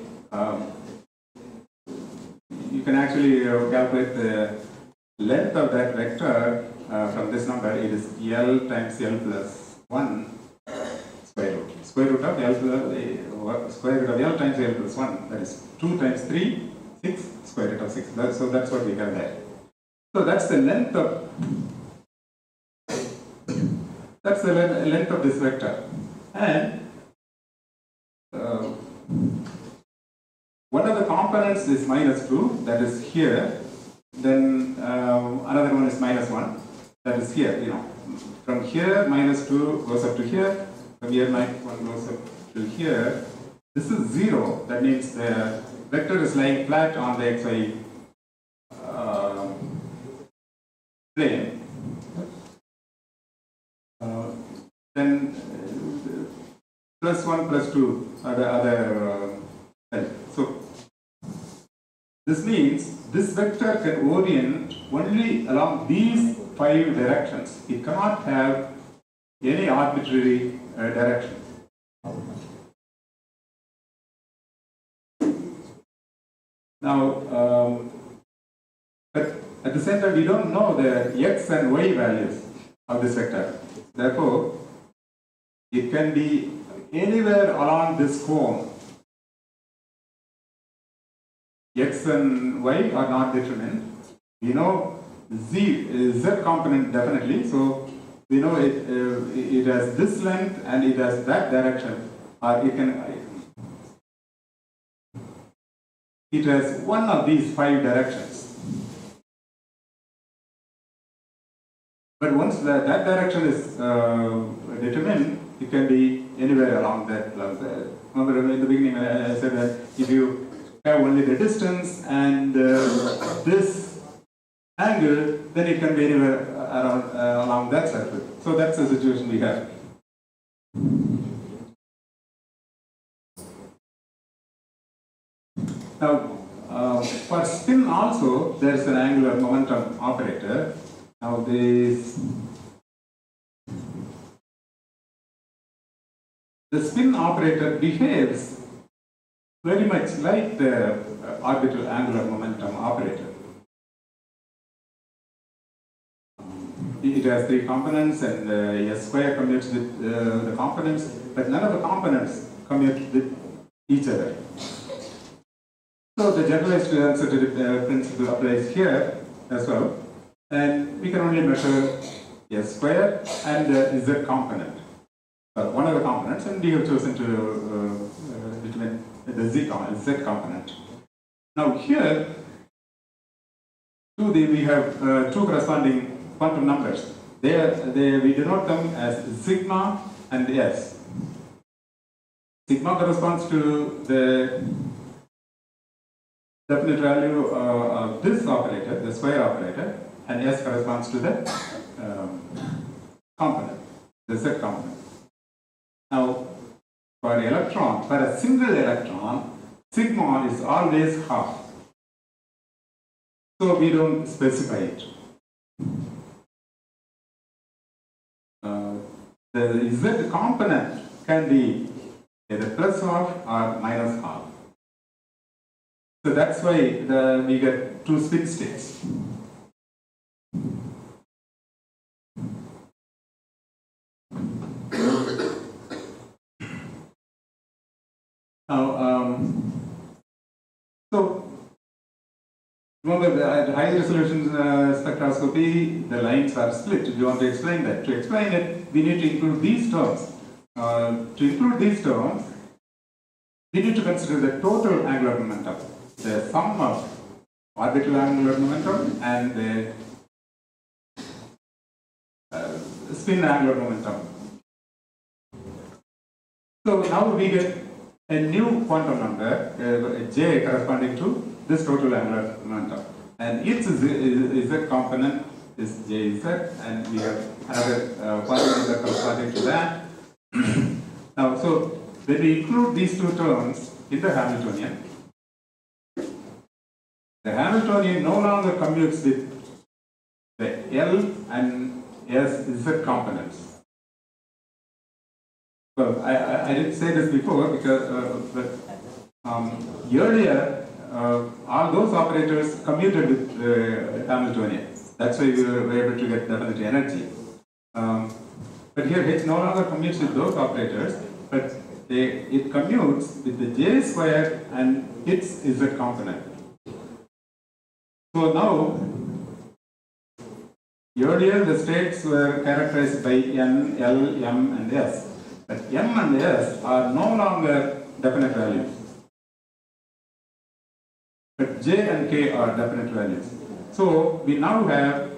You can actually calculate the length of that vector from this number. It is L times L plus 1 square root. Square root of L times L plus 1. That is 2 times 3, 6, square root of 6. So that's what we have there. So that's the length of length of this vector. And one of the components is -2, that is here. Then another one is -1, that is here. You know, from here -2 goes up to here. From here -1 goes up to here. This is 0. That means the vector is lying flat on the xy plane. Then +1, +2 are the other. So this means this vector can orient only along these 5 directions. It cannot have any arbitrary direction. Now, but at the same time, we don't know the x and y values of this vector. Therefore, it can be anywhere along this cone. X and y are not determined. We know z component definitely, so we know it has this length and it has that direction, or it has one of these 5 directions. But once that direction is determined, it can be anywhere along that. Remember in the beginning I said that if you have only the distance and this angle, then it can be anywhere around along that circle. So that's the situation we have. Now, for spin also, there is an angular momentum operator. Now the spin operator behaves very much like the orbital angular momentum operator. It has 3 components, and S square commutes with the components, but none of the components commute with each other. So the generalized uncertainty principle applies here as well, and we can only measure S square and the Z component, one of the components, and we have chosen to determine the Z component. Now here, we have 2 corresponding quantum numbers. We denote them as sigma and S. Sigma corresponds to the definite value of this operator, the square operator, and S corresponds to the component, the Z component. Now, for a single electron, sigma is always half. So we don't specify it. The Z component can be either plus half or minus half. So that's why we get 2 spin states. Now, so remember at high resolution spectroscopy, the lines are split. If you want to explain that, to explain it, we need to include these terms. To include these terms, we need to consider the total angular momentum, the sum of orbital angular momentum and the spin angular momentum. So now we get a new quantum number, J, corresponding to this total angular momentum. And its Z component is Jz, and we have another quantum number corresponding to that. Now, so when we include these 2 terms in the Hamiltonian, the Hamiltonian no longer commutes with the L and S Z components. Well, I didn't say this before because earlier all those operators commuted with the Hamiltonian. That's why we were able to get definite energy. But here H no longer commutes with those operators, but it commutes with the J square and its Z component. So now, earlier the states were characterized by N, L, M and S. But M and S are no longer definite values. But J and K are definite values. So we now have,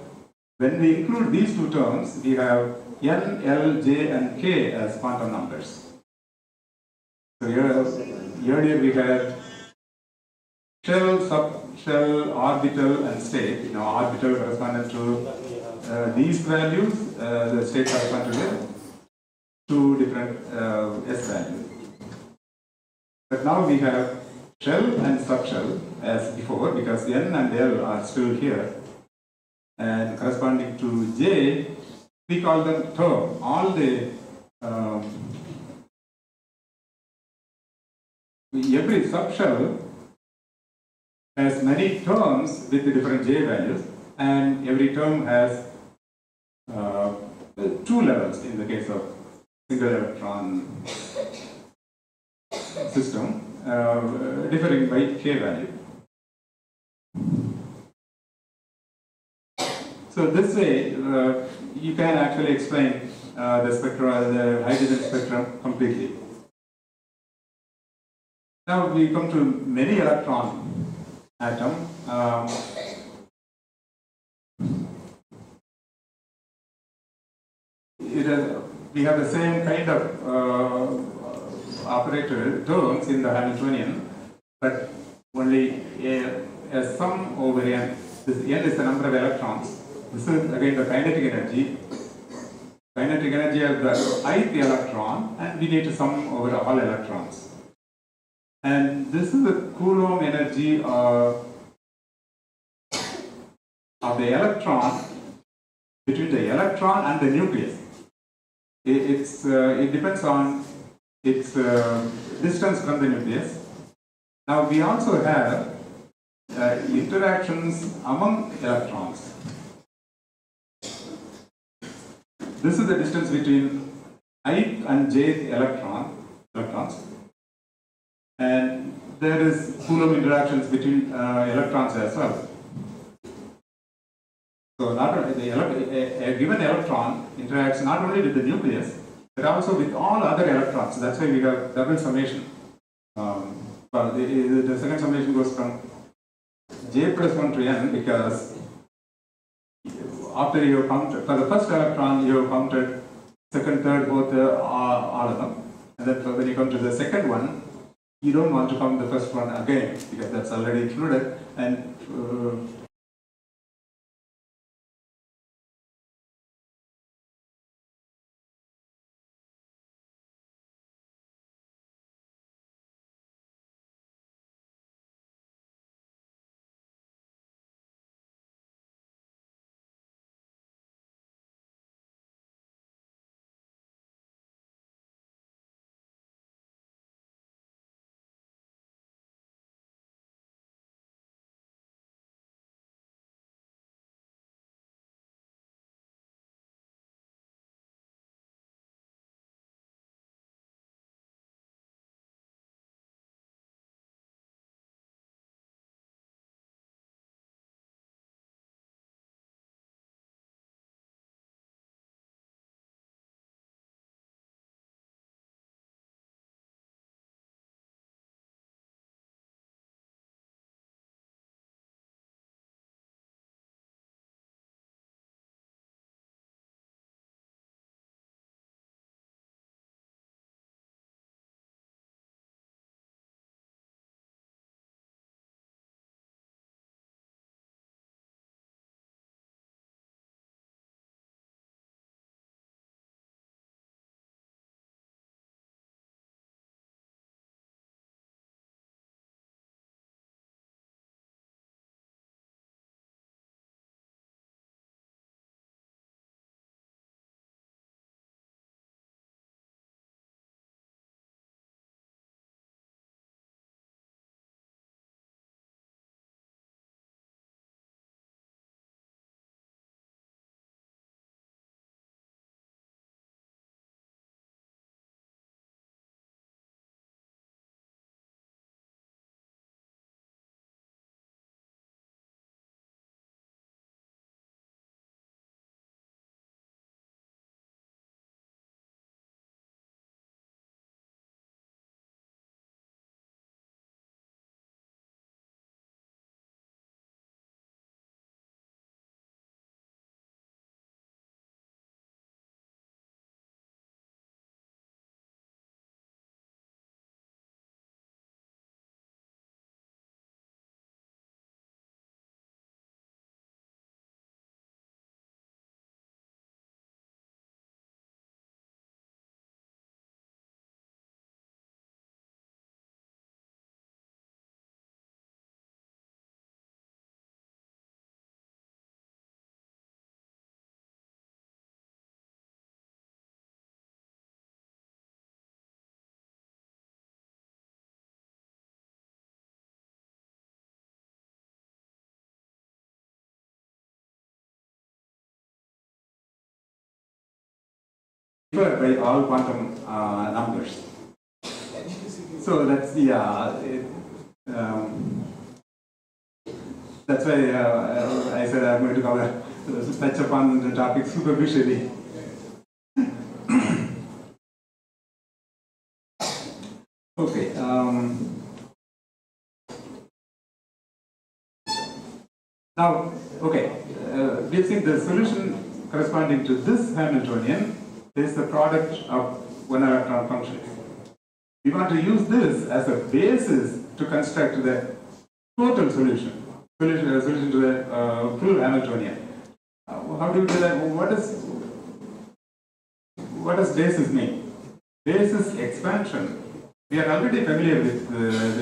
when we include these 2 terms, we have N, L, J and K as quantum numbers. So earlier we had shell, subshell, orbital and state. Orbital corresponded to these values, the state corresponded to 2 different S values. But now we have shell and subshell as before, because N and L are still here. And corresponding to J, we call them term. All the every subshell has many terms with different J values, and every term has two levels in the case of single electron system, differing by K value. So this way, you can actually explain the spectrum, the hydrogen spectrum completely. Now we come to many electron atom. We have the same kind of operator terms in the Hamiltonian, but only a sum over n. This n is the number of electrons. This is again the kinetic energy. Kinetic energy of the ith electron, and we need to sum over all electrons. And this is the Coulomb energy of the electron between the electron and the nucleus. It depends on its distance from the nucleus. Now we also have interactions among electrons. This is the distance between ith and jth electrons, and there is Coulomb interactions between electrons as well. So not only a given electron interacts not only with the nucleus, but also with all other electrons. That's why we have double summation. The second summation goes from J plus 1 to n, because after you have counted, for the first electron you have counted second, third, fourth, all of them. And then when you come to the second one, you don't want to count the first one again, because that's already included. And differ by all quantum numbers. So that's the that's why I said I'm going to cover touch upon the topic superficially. Okay. Now, okay, we've seen the solution corresponding to this Hamiltonian is the product of one electron functions. We want to use this as a basis to construct the total solution to the full Hamiltonian. How do you do that? What does basis mean? Basis expansion. We are already familiar with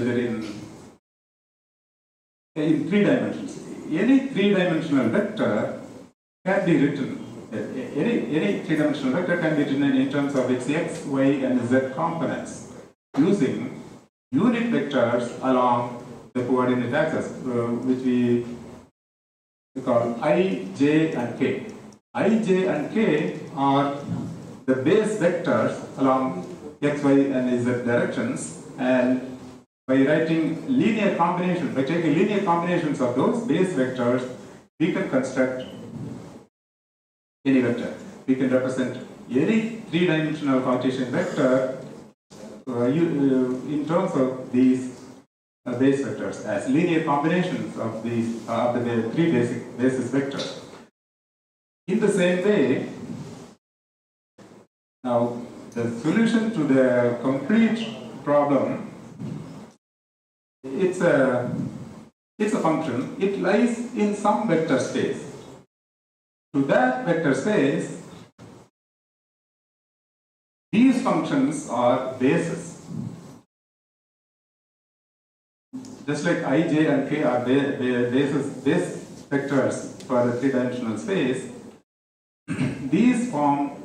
it in 3 dimensions. Any 3-dimensional vector can be written. Any 3-dimensional vector can be written in terms of its x, y, and z components using unit vectors along the coordinate axis, which we call I, j, and k. I, j, and k are the base vectors along x, y, and z directions, and by writing linear combinations, by taking linear combinations of those base vectors, we can construct any vector. We can represent any 3-dimensional Cartesian vector in terms of these base vectors as linear combinations of these the 3 basic basis vectors. In the same way, now the solution to the complete problem, it's a function. It lies in some vector space. To that vector space, these functions are bases. Just like I, j, and k are base vectors for the 3-dimensional space, these form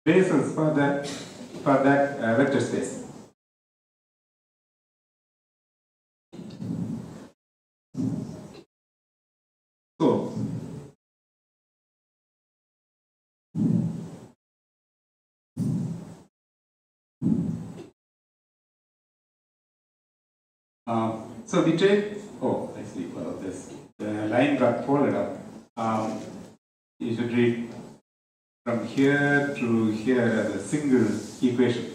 bases for that vector space. So we take, I see, the line got folded up. You should read from here to here as a single equation.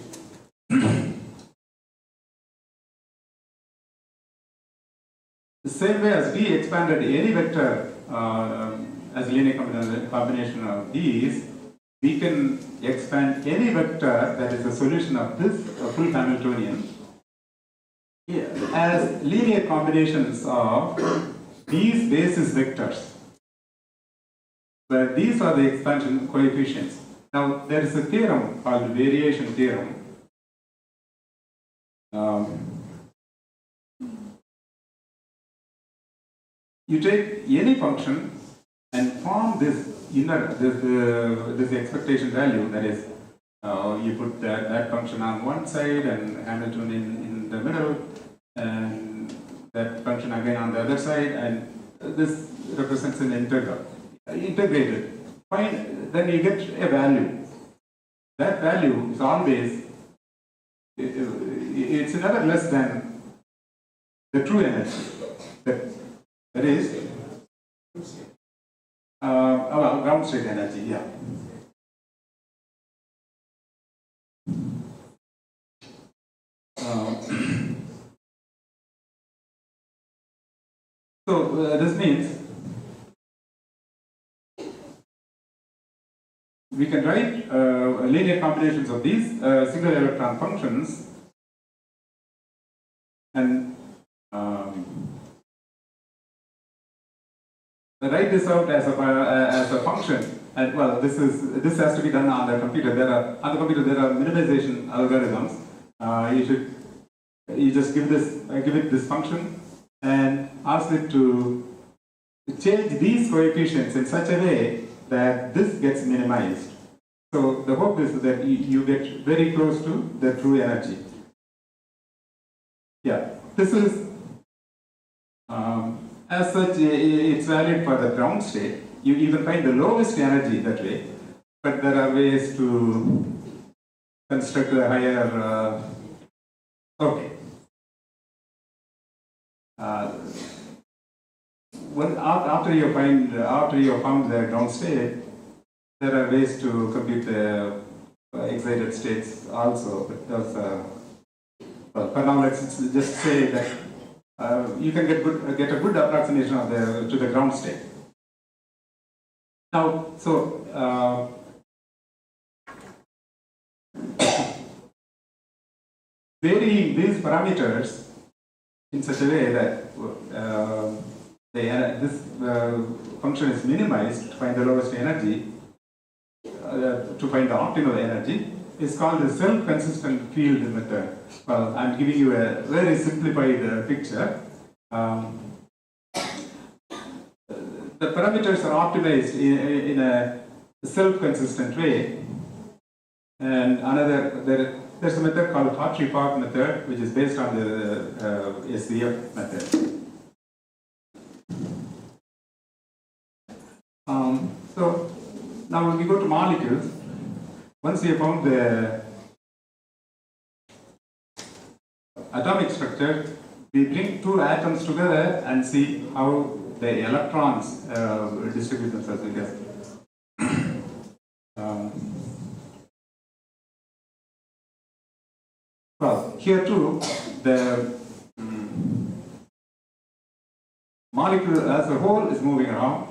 The same way as we expanded any vector as a linear combination of these, we can expand any vector that is a solution of this full Hamiltonian as linear combinations of these basis vectors, where these are the expansion coefficients. Now, there is a theorem called the variation theorem. You take any function and form this this expectation value, that is, you put that function on one side and Hamiltonian in the middle, and that function again on the other side, and this represents an integral. Integrated, then you get a value. That value is always, it's never less than the true energy. That is, ground state energy, yeah. So this means we can write linear combinations of these single electron functions, and write this out as a function. And well, this has to be done on the computer. There are minimization algorithms. You just give it this function and ask it to change these coefficients in such a way that this gets minimized. So the hope is that you get very close to the true energy. Yeah, this is as such, it's valid for the ground state. you can find the lowest energy that way, but there are ways to construct a higher, okay. After you found the ground state, there are ways to compute the excited states also. But those, well, for now, let's just say that you can get a good approximation of to the ground state. Now, so varying these parameters in such a way that this function is minimized to find the lowest energy, to find the optimal energy, is called the self-consistent field method. Well, I'm giving you a very simplified picture. The parameters are optimized in a self-consistent way. And there's a method called Hartree-Fock method, which is based on the SCF method. So now when we go to molecules, once we have found the atomic structure, we bring two atoms together and see how the electrons distribute themselves. Because well, here too, the molecule as a whole is moving around.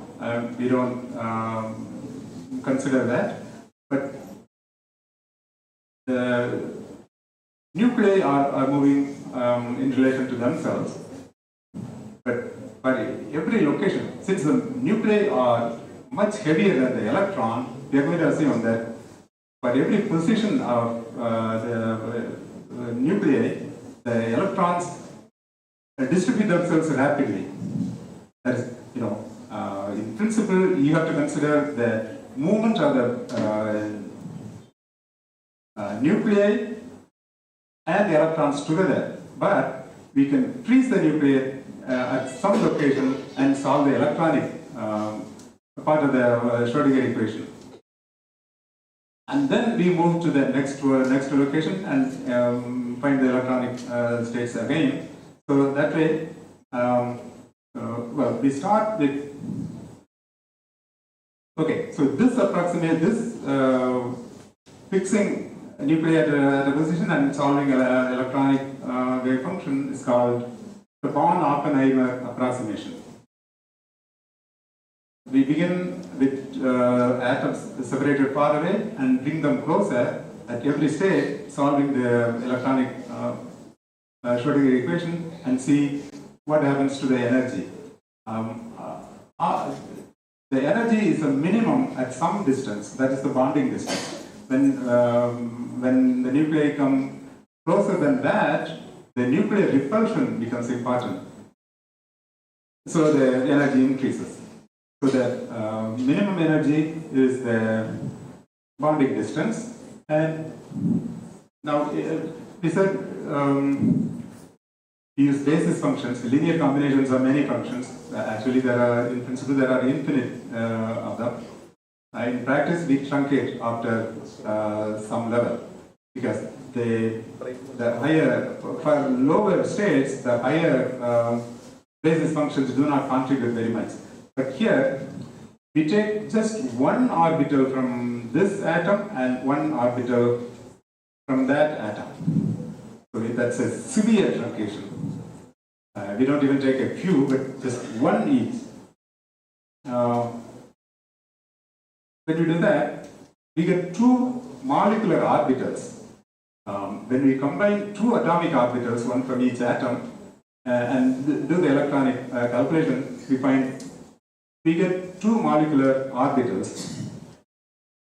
We don't consider that, but the nuclei are moving in relation to themselves. But for every location, since the nuclei are much heavier than the electron, we are going to assume that for every position of the nuclei, the electrons distribute themselves rapidly. That is, in principle, you have to consider the movement of the nuclei and the electrons together. But we can freeze the nuclei at some location and solve the electronic part of the Schrödinger equation. And then we move to the next location and find the electronic states again. So that way, well, we start with, okay, so this fixing nuclei at a position and solving an electronic wave function is called the Born-Oppenheimer approximation. We begin with atoms separated far away and bring them closer at every state, solving the electronic Schrödinger equation and see what happens to the energy. The energy is a minimum at some distance, that is the bonding distance. When the nuclei come closer than that, the nuclear repulsion becomes important. So the energy increases. So the minimum energy is the bonding distance. And now we said we use basis functions, linear combinations of many functions. Actually, in principle, there are infinite of them. In practice, we truncate after some level because the higher, for lower states, the higher basis functions do not contribute very much. But here, we take just one orbital from this atom and one orbital from that atom. So that's a severe truncation. We don't even take a few, but just one each. When we do that, we get two molecular orbitals. When we combine two atomic orbitals, one from each atom, and do the electronic calculation, we get two molecular orbitals.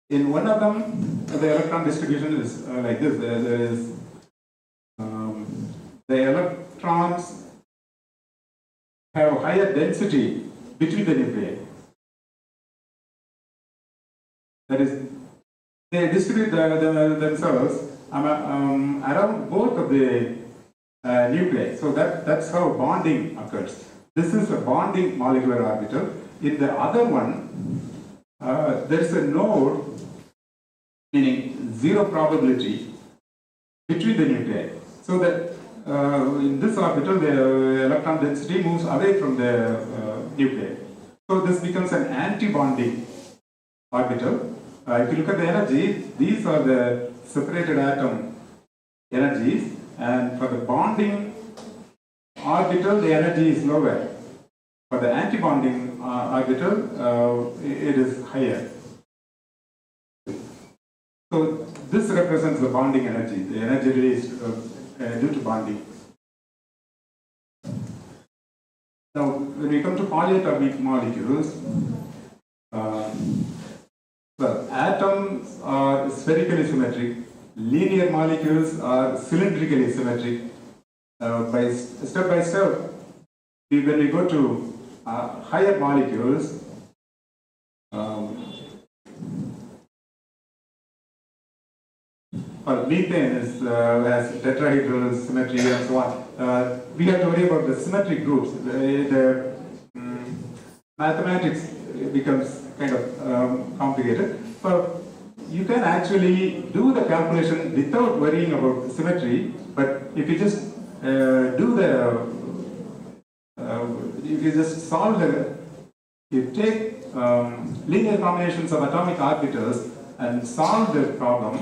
In one of them, the electron distribution is like this. There is the electrons have higher density between the nuclei. That is, they distribute themselves around both of the nuclei. So that's how bonding occurs. This is a bonding molecular orbital. in the other one, there is a node, meaning zero probability between the nuclei. So that in this orbital, the electron density moves away from the nuclei. So this becomes an anti-bonding orbital. If you look at the energy, these are the separated atom energies, and for the bonding orbital, the energy is lower. For the anti-bonding orbital, it is higher. So this represents the bonding energy, the energy released due to bonding. Now, when we come to polyatomic molecules, well, atoms are spherically symmetric, linear molecules are cylindrically symmetric. By step, when we go to higher molecules, methane has tetrahedral symmetry and so on. We have to worry about the symmetric groups. The mathematics becomes kind of complicated. But you can actually do the calculation without worrying about symmetry. But if you just if you just solve you take linear combinations of atomic orbitals and solve the problem,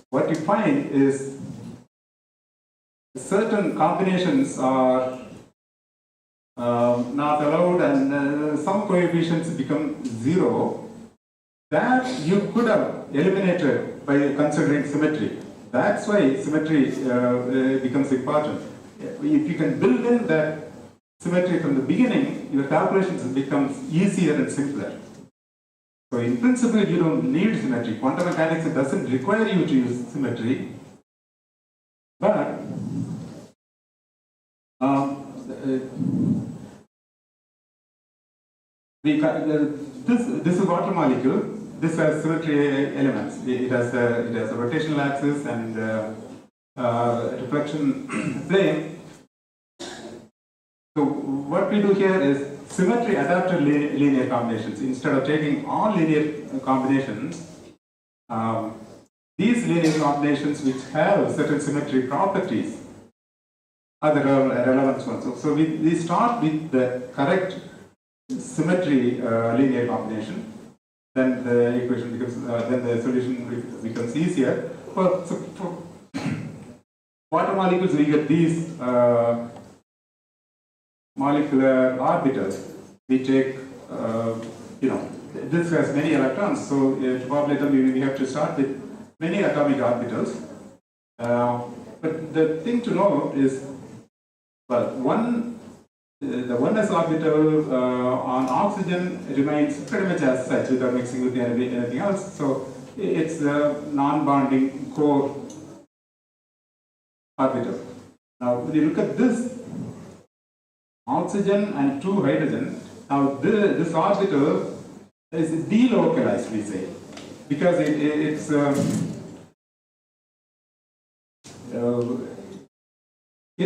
what you find is certain combinations are not allowed, and some coefficients become zero that you could have eliminated by considering symmetry. That's why symmetry becomes important. If you can build in that symmetry from the beginning, your calculations becomes easier and simpler. So in principle, you don't need symmetry. Quantum mechanics doesn't require you to use symmetry. But this is water molecule. This has symmetry elements. It has a rotational axis and reflection plane. So what we do here is symmetry adapted linear combinations. Instead of taking all linear combinations, these linear combinations which have certain symmetry properties are the relevant ones. So we start with the correct symmetry linear combination. Then the equation becomes, then the solution becomes easier. For water molecules, we get these molecular orbitals. We take, this has many electrons, so to populate them, we have to start with many atomic orbitals. But the thing to know is, well, the oneness orbital on oxygen remains pretty much as such without mixing with anything else. So it's the non-bonding core orbital. Now, when you look at this, oxygen and 2 hydrogen, now this orbital is delocalized, we say, because it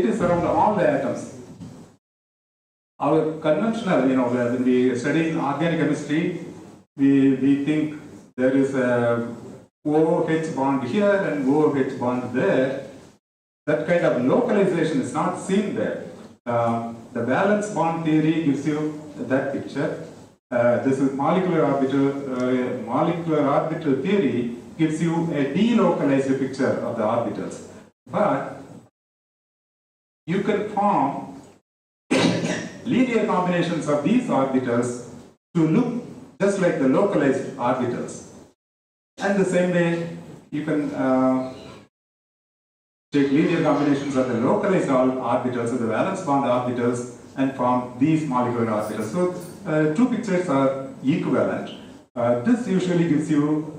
is around all the atoms. Our conventional, when we study in organic chemistry, we think there is a OH bond here and OH bond there. That kind of localization is not seen there. The valence bond theory gives you that picture. This is molecular orbital theory gives you a delocalized picture of the orbitals. But you can form linear combinations of these orbitals to look just like the localized orbitals. And the same way, you can take linear combinations of the localized orbitals of the valence bond orbitals and form these molecular orbitals. So, 2 pictures are equivalent. This usually gives you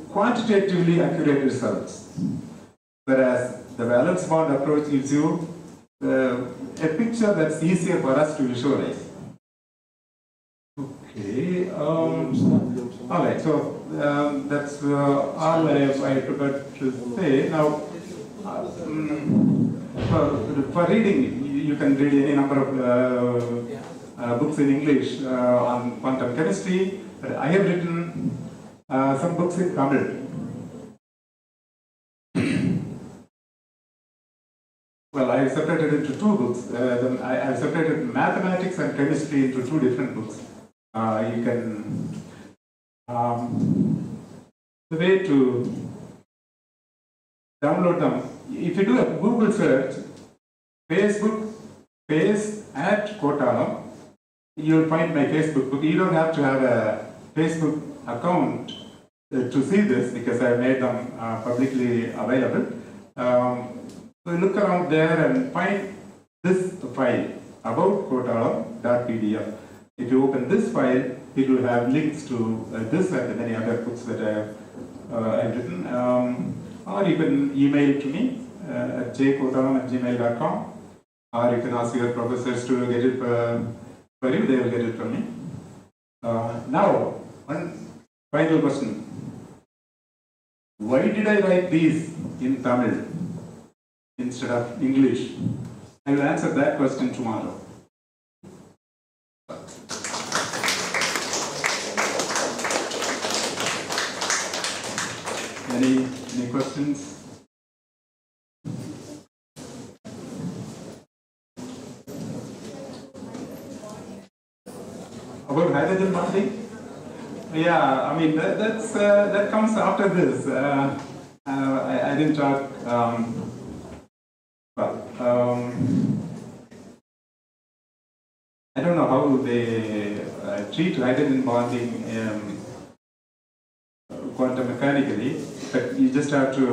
quantitatively accurate results, whereas the valence bond approach gives you a picture that's easier for us to visualize. Okay. All right. So that's all I prepared to say. Now, for reading, you can read any number of books in English on quantum chemistry. I have written some books in Tamil. Well, I have separated into two books. I have separated mathematics and chemistry into two different books. You can, the way to download them, if you do a Google search, Facebook, Face at Kotalam, you'll find my Facebook book. You don't have to have a Facebook account to see this because I made them publicly available. So look around there and find this file about Kotalam.pdf. If you open this file, it will have links to this and many other books that I've written. Or you can email to me at jkotalam@gmail.com, or you can ask your professors to get it for you, they will get it from me. Now, one final question. Why did I write these in Tamil instead of English? I will answer that question tomorrow. Any questions? About hydrogen bonding? Yeah, I mean that comes after this. I didn't talk. I don't know how they treat hydrogen bonding quantum mechanically, but you just have to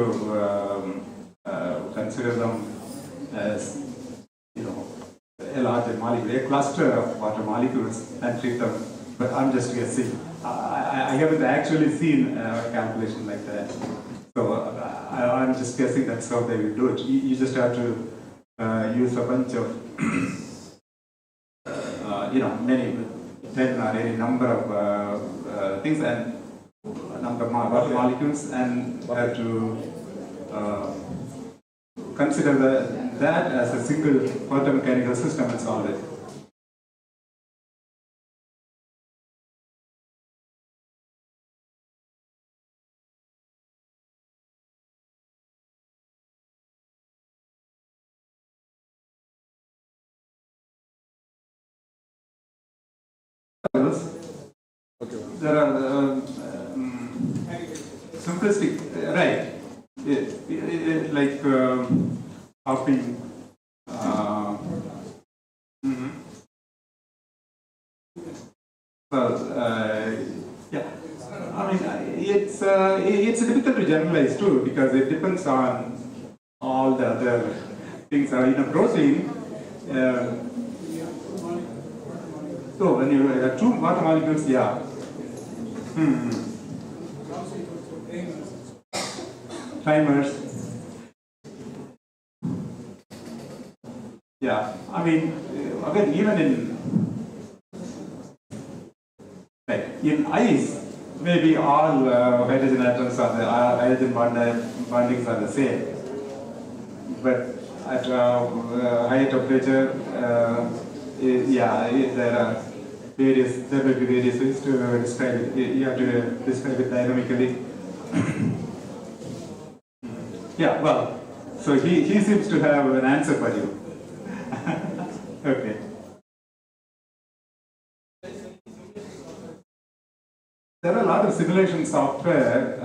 consider them as, you know, a larger molecule, a cluster of water molecules, and treat them. But I'm just guessing. I haven't actually seen a calculation like that. So I'm just guessing that's how they will do it. You just have to use a bunch of, many, 10 or any number of things and a number of water molecules, and have to consider that as a single quantum mechanical system and solve it. There are simplistic, right? Like hopping. Yeah. I mean, it's difficult to generalize too because it depends on all the other things. In a protein. So when you have two water molecules, yeah. Timers. Yeah, I mean, again, even in ice, maybe all hydrogen atoms are hydrogen bondings are the same. But at high temperature, there will be various ways to describe it. You have to describe it dynamically. Yeah, well, so he seems to have an answer for you. Okay. There are a lot of simulation software.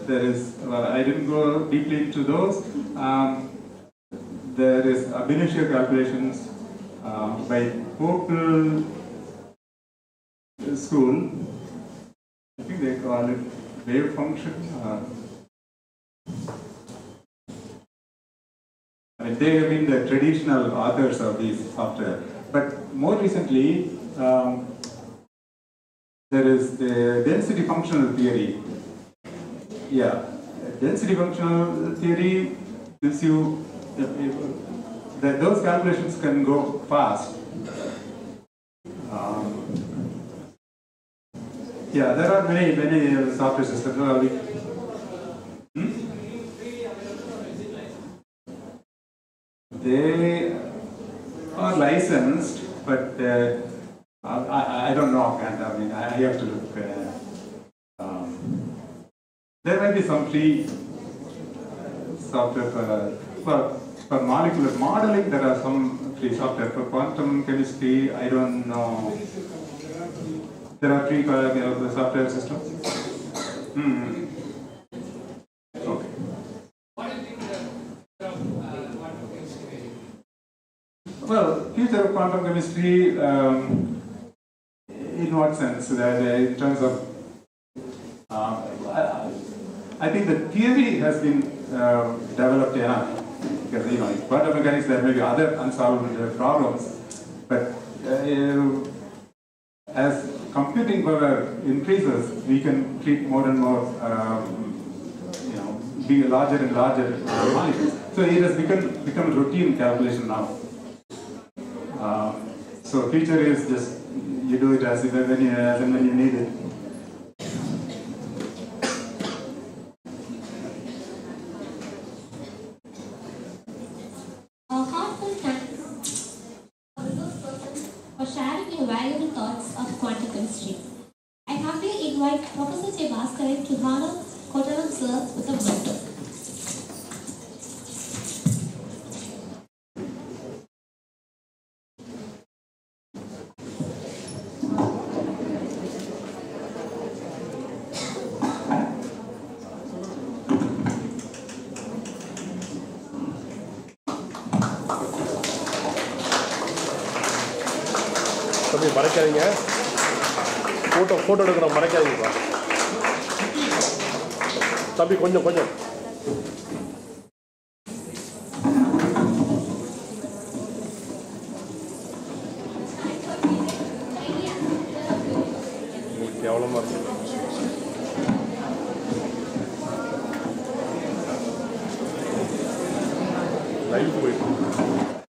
There is, I didn't go deeply into those. There is ab initio calculations by Popel School. I think they call it wave function. I mean, they have been the traditional authors of these software. But more recently, there is the density functional theory. Yeah, density functional theory gives you that those calculations can go fast. Yeah, there are many software systems. They are licensed, but I have to look. There might be some free software for molecular modeling. There are some free software for quantum chemistry. I don't know. There are free software systems. Okay. What do you think of quantum chemistry? Well, future of quantum chemistry, in what sense? In terms of, I think the theory has been developed enough, because in quantum mechanics there may be other unsolved problems, but as computing power increases, we can treat more and more, be larger and larger molecules. So it has become routine calculation now. So future is just you do it as and when you need it. A heartfelt thanks for sharing your valuable thoughts of quantum chemistry. I happily invite Professor J. Bhaskaran to honor Kottaram sir with a memento. தம்பி மறைக்காதீங்க, photo எடுக்கிறோம், மறைக்காதீங்கப்பா தம்பி, கொஞ்சம் கேவலமாக இருக்கு. Live போயிட்டு